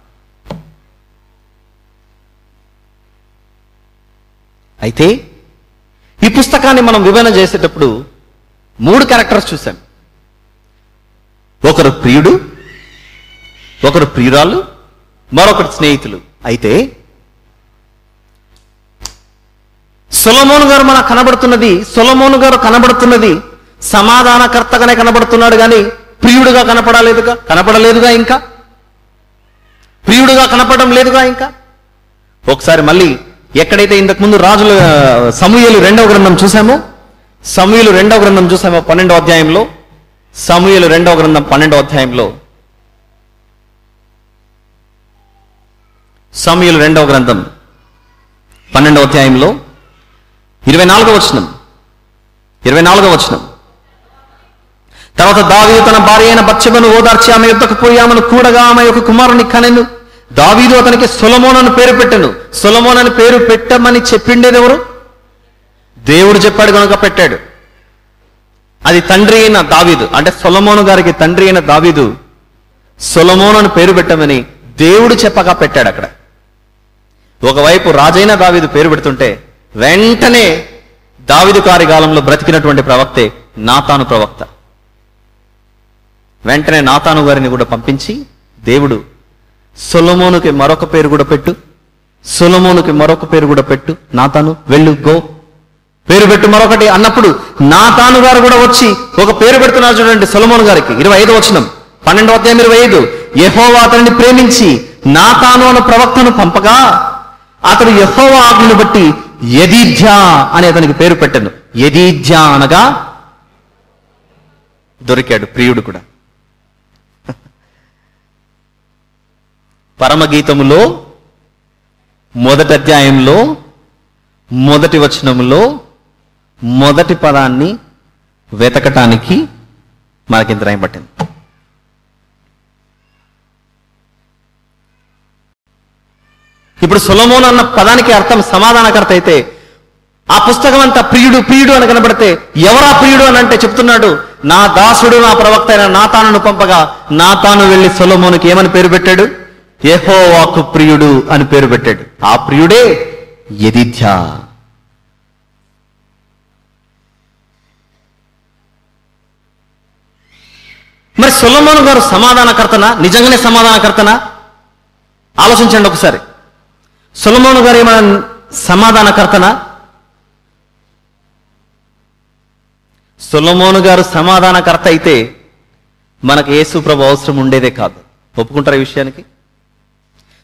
అయితే ఈ పుస్తకాన్ని మనం విభజన చేసేటప్పుడు 3 క్యారెక్టర్స్ చూసాం. ఒకరు ప్రియుడు, ఒకరు ప్రియురాలు, మరొకరు స్నేహితులు. అయితే సొలొమోను గారు కనబడుతున్నది సమాధానకర్తగానే కనబడుతున్నాడు, కానీ ప్రియుడుగా కనపడలేదుగా. ఇంకా ప్రియుడుగా కనపడడం లేదుగా ఇంకా. ఒకసారి మళ్ళీ ఎక్కడైతే ఇంతకుముందు రాజుల సమూయేలు 2వ గ్రంథం చూసామో, సమూయేలు 2వ గ్రంథం చూసామో 12వ అధ్యాయంలో, సమూయేలు 2వ గ్రంథం 12వ అధ్యాయంలో, సమూయేలు 2వ గ్రంథం 12వ అధ్యాయంలో 24వ వచనం. తర్వాత దావీదు తన భార్య అయిన బత్షెబను ఓదార్చి ఆమె యొద్దకు పోయి ఆమెను కూడగా ఆమె యొక్క కుమారుని కనెను. దావీదు అతనికి సొలొమోను అని పేరు పెట్టెను. సొలొమోను అని పేరు పెట్టమని చెప్పిండేది ఎవరు? దేవుడు చెప్పాడు కనుక పెట్టాడు. అది తండ్రి అయిన దావీదు, అంటే సొలొమోను గారికి తండ్రి అయిన దావీదు సొలొమోను అని పేరు పెట్టమని దేవుడు చెప్పగా పెట్టాడు అక్కడ. ఒకవైపు రాజైన దావీదు పేరు పెడుతుంటే వెంటనే దావీదు గారి కాలంలో బ్రతికినటువంటి ప్రవక్తే నాతాను ప్రవక్త. వెంటనే నాతాను గారిని కూడా పంపించి దేవుడు సొలొమోనుకి మరొక పేరు కూడా పెట్టు, సొలొమోనుకి మరొక పేరు కూడా పెట్టు, నాతాను వెళ్ళు, గో, పేరు పెట్టు మరొకటి అన్నప్పుడు నాతాను గారు కూడా వచ్చి ఒక పేరు పెడుతున్నారు చూడండి సొలొమోను గారికి. 25వ వచనం, 12వ అధ్యాయం 25. యెహోవా అతనిని ప్రేమించి నాతాను అను ప్రవక్తను పంపగా అతడు యెహోవా ఆజ్ఞను బట్టి యెదీద్యా అని అతనికి పేరు పెట్టాను. యెదీద్యా అనగా దొరికాడు ప్రియుడు కూడా. పరమగీతములో 1వ అధ్యాయంలో 1వ వచనంలో మొదటి పదాన్ని వెతకటానికి మనకింత టైం పట్టింది. ఇప్పుడు సొలొమోను అన్న పదానికి అర్థం సమాధానకర్త అయితే, ఆ పుస్తకం అంతా ప్రియుడు ప్రియుడు అని కనబడితే ఎవరా ప్రియుడు అని అంటే చెప్తున్నాడు, నా దాసుడు నా ప్రవక్త అయిన నాతానును పంపగా నాతాను వెళ్లి సొలొమోనుకి ఏమని పేరు పెట్టాడు? యెహోవాకు ప్రియుడు అని పేరు పెట్టాడు. ఆ ప్రియుడే యెదీద్యా. మరి సొలొమోను గారు సమాధానకర్తనా? నిజంగానే సమాధానకర్తనా? ఆలోచించండి ఒకసారి. సొలొమోను గారు ఏమైనా సమాధానకర్తనా? సొలొమోను గారు సమాధానకర్త అయితే మనకు యేసు ప్రభు అవసరం ఉండేదే కాదు. ఒప్పుకుంటారు ఈ విషయానికి?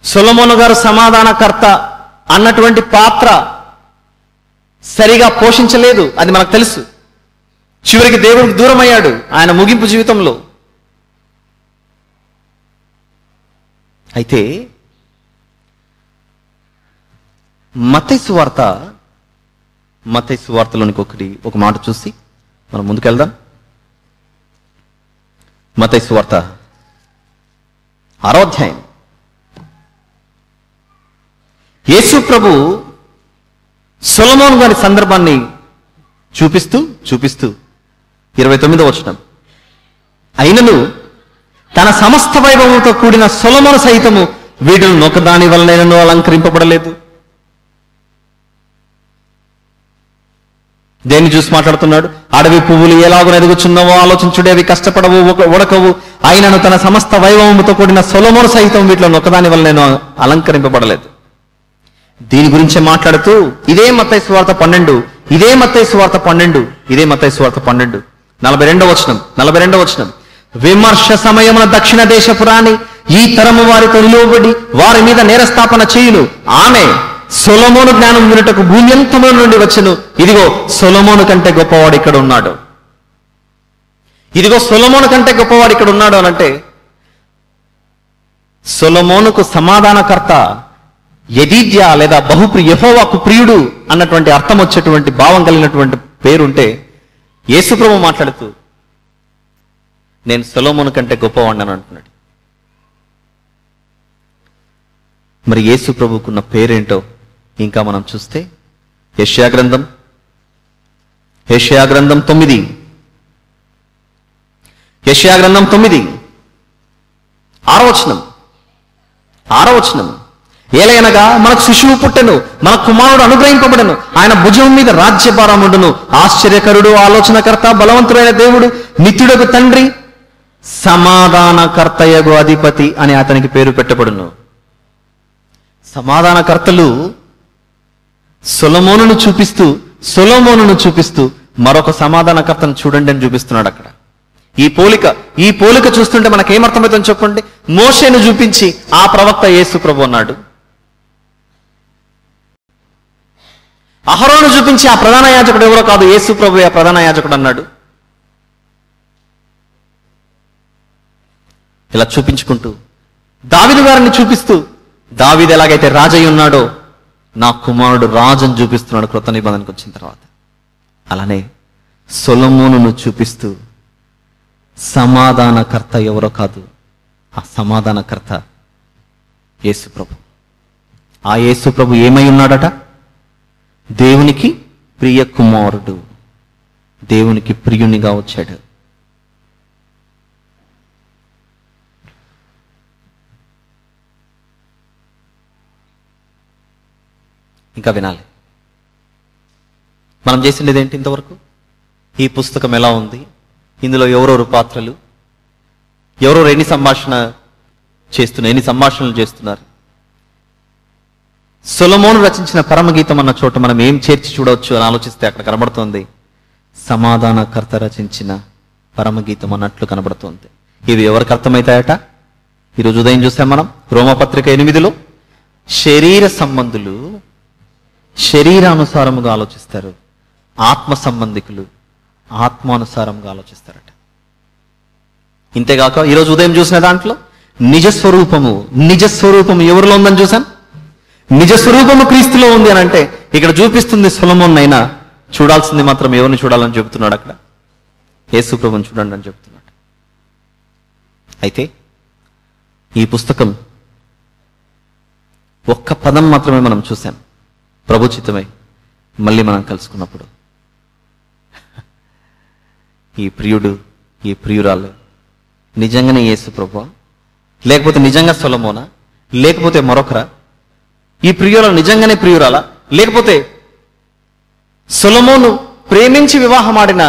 సొలొమోను గారు సమాధానకర్త అన్నటువంటి పాత్ర సరిగా పోషించలేదు, అది మనకు తెలుసు. చివరికి దేవుడికి దూరం అయ్యాడు ఆయన ముగింపు జీవితంలో. అయితే మత్తయి సువార్తలోనికి ఒక మాట చూసి మనం ముందుకెళ్దాం. మత్తయి సువార్త 6వ అధ్యాయం. యేసు ప్రభు సొలొమోను గారి సందర్భాన్ని చూపిస్తూ 29వ వచనం, అయినను తన సమస్త వైభవంతో కూడిన సొలొమోను సైతము వీటిని నొకదాని వలనైనను అలంకరింపబడలేదు. దేన్ని చూసి మాట్లాడుతున్నాడు? అడవి పువ్వులు ఎలాగో ఎదుగుచున్నావో ఆలోచించుడే, అవి కష్టపడవు ఉడకవు, అయినను తన సమస్త వైభవముతో కూడిన సొలొమోను సైతం వీటిలో నొకదాని వలనైనా అలంకరింపబడలేదు. దీని గురించే మాట్లాడుతూ ఇదే మత్తయి సువార్త 12, 42వ వచనం, విమర్శ సమయమున దక్షిణ దేశపు రాణి ఈ తరము వారితో నిలువబడి వారి మీద నేరస్థాపన చేయును. ఆమె సొలొమోను జ్ఞానం వినుటకు భూమ్యంతముల నుండి వచ్చెను. ఇదిగో సొలొమోను కంటే గొప్పవాడు ఇక్కడ ఉన్నాడు. అనంటే సొలొమోనుకు సమాధానకర్త యెదీద్యా లేదా యెహోవాకు ప్రియుడు అన్నటువంటి అర్థం వచ్చేటువంటి భావం కలిగినటువంటి పేరుంటే, యేసుప్రభు మాట్లాడుతూ నేను సొలొమోను కంటే గొప్పవాడిని అని అంటున్నాడు. మరి యేసు ప్రభుకున్న పేరేంటో ఇంకా మనం చూస్తే యెషయా గ్రంథం 9, యెషయా గ్రంథం 9 6వ వచనం, ఏలయనగా మనకు శిశువు పుట్టెను, మన కుమారుడు అనుగ్రహింపబడెను, ఆయన భుజం మీద రాజ్యభారముండును, ఆశ్చర్యకరుడు, ఆలోచనకర్త, బలవంతుడైన దేవుడు, నిత్యుడకు తండ్రి, సమాధానకర్తయగు అధిపతి అని అతనికి పేరు పెట్టబడును. సమాధానకర్తలు సొలొమోనును చూపిస్తూ మరొక సమాధానకర్తను చూడండి అని చూపిస్తున్నాడు అక్కడ. ఈ పోలిక చూస్తుంటే మనకేమర్థమవుతుందో చెప్పండి. మోషేను చూపించి ఆ ప్రవక్త యేసు ప్రభు అన్నాడు. అహరోను చూపించి ఆ ప్రధాన యాజకుడు ఎవరో కాదు, యేసు ప్రభు ఆ ప్రధాన యాజకుడు అన్నాడు. ఇలా చూపించుకుంటూ దావీదు గారిని చూపిస్తూ, దావీదు ఎలాగైతే రాజయ్య ఉన్నాడో నా కుమారుడు రాజుని చూపిస్తున్నాడు క్రొత్త నిబంధనకు వచ్చిన తర్వాత. అలానే సొలొమోనును చూపిస్తూ సమాధానకర్త ఎవరో కాదు, ఆ సమాధానకర్త యేసు ప్రభు. ఆ యేసు ప్రభు ఏమై ఉన్నాడట? దేవునికి ప్రియ కుమారుడు, దేవునికి ప్రియునిగా వచ్చాడు. ఇంకా వినాలి. మనం చేసిండేది ఏంటి ఇంతవరకు? ఈ పుస్తకం ఎలా ఉంది, ఇందులో ఎవరెవరు పాత్రలు, ఎవరెవరు ఎన్ని సంభాషణలు చేస్తున్నారు. సొలొమోను రచించిన పరమగీతం అన్న చోట మనం ఏం చేర్చి చూడవచ్చు అని ఆలోచిస్తే అక్కడ కనబడుతోంది సమాధానకర్త రచించిన పరమగీతం అన్నట్లు కనబడుతోంది. ఇవి ఎవరికి అర్థమవుతాయట? ఈరోజు ఉదయం చూసాం మనం రోమపత్రిక 8లో శరీర సంబంధులు శరీరానుసారముగా ఆలోచిస్తారు, ఆత్మ సంబంధికులు ఆత్మానుసారంగా ఆలోచిస్తారట. ఇంతేగాక ఈరోజు ఉదయం చూసిన దాంట్లో నిజస్వరూపము ఎవరిలో ఉందని చూసాం. నిజస్వరూపము క్రీస్తులో ఉంది అని అంటే ఇక్కడ చూపిస్తుంది సొలొమోన్ అయినా చూడాల్సింది మాత్రం ఎవరిని చూడాలని చెబుతున్నాడు? అక్కడ యేసు ప్రభువుని చూడండి అని చెబుతున్నాడు. అయితే ఈ పుస్తకం ఒక్క పదం మాత్రమే మనం చూసాం. ప్రభుచితమై మళ్ళీ మనం కలుసుకున్నప్పుడు ఈ ప్రియుడు ఈ ప్రియురాలు నిజంగానే యేసు ప్రభువా, లేకపోతే నిజంగా సొలొమోనా, లేకపోతే మరొకరా? ఈ ప్రియురాలు నిజంగానే ప్రియురాలా, లేకపోతే సొలొమోను ప్రేమించి వివాహమాడిన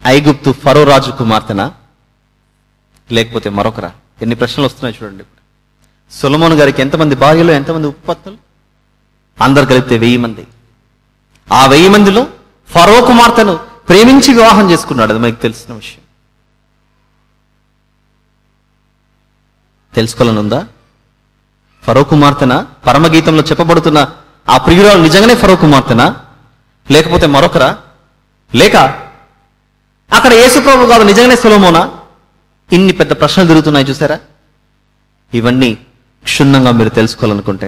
ఐగుప్తు ఫరో రాజు కుమార్తెనా, లేకపోతే మరొకరా? ఎన్ని ప్రశ్నలు వస్తున్నాయి చూడండి. సొలొమోను గారికి ఎంతమంది భార్యలు, ఎంతమంది ఉపపత్నులు? అందరు కలిపితే 1000 మంది. ఆ 1000 మందిలో ఫరో కుమార్తెను ప్రేమించి వివాహం చేసుకున్నాడు. అది మీకు తెలిసిన విషయం. తెలుసుకోవాలని ఉందా? ఫరో కుమార్తెనా? పరమగీతంలో చెప్పబడుతున్న ఆ ప్రియురాలు నిజంగానే ఫరో కుమార్తెనా, లేకపోతే మరొకరా? లేక అక్కడ యేసు ప్రభు కాదు నిజంగానే సొలొమోనా? ఇన్ని పెద్ద ప్రశ్నలు తిరుగుతున్నాయి చూసారా? ఇవన్నీ క్షుణ్ణంగా మీరు తెలుసుకోవాలనుకుంటే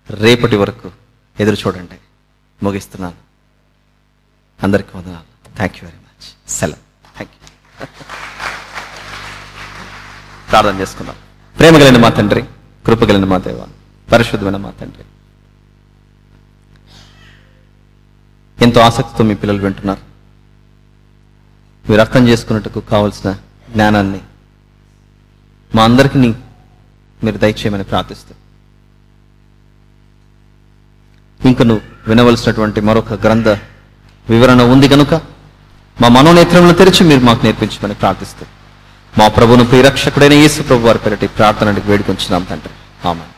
రేపటి వరకు ఎదురు చూడండి. ముగిస్తున్నాను. అందరికీ వందనాలు. Thank you very much. సెలవు. Thank you. ప్రార్థన చేసుకుందాం. ప్రేమ కలిగిన మా తండ్రి, కృప కలిగిన మా దేవ, పరిశుద్ధమైన మా తండ్రి, ఎంతో ఆసక్తితో మీ పిల్లలు వింటున్నారు. మీరు అర్థం చేసుకున్నట్టుకు కావలసిన జ్ఞానాన్ని మా అందరికీ మీరు దయచేయమని ప్రార్థిస్తూ, ఇంకను వినవలసినటువంటి మరొక గ్రంథ వివరణ ఉంది కనుక మా మనోనేత్రములను తెరిచి మీరు మాకు నేర్పించమని ప్రార్థిస్తూ, మా ప్రభువును ప్రియరక్షకుడైన యేసు ప్రభు వారి పేరిట ప్రార్థనకి వేడుకొంచున్నాం తండ్రి. ఆమేన్.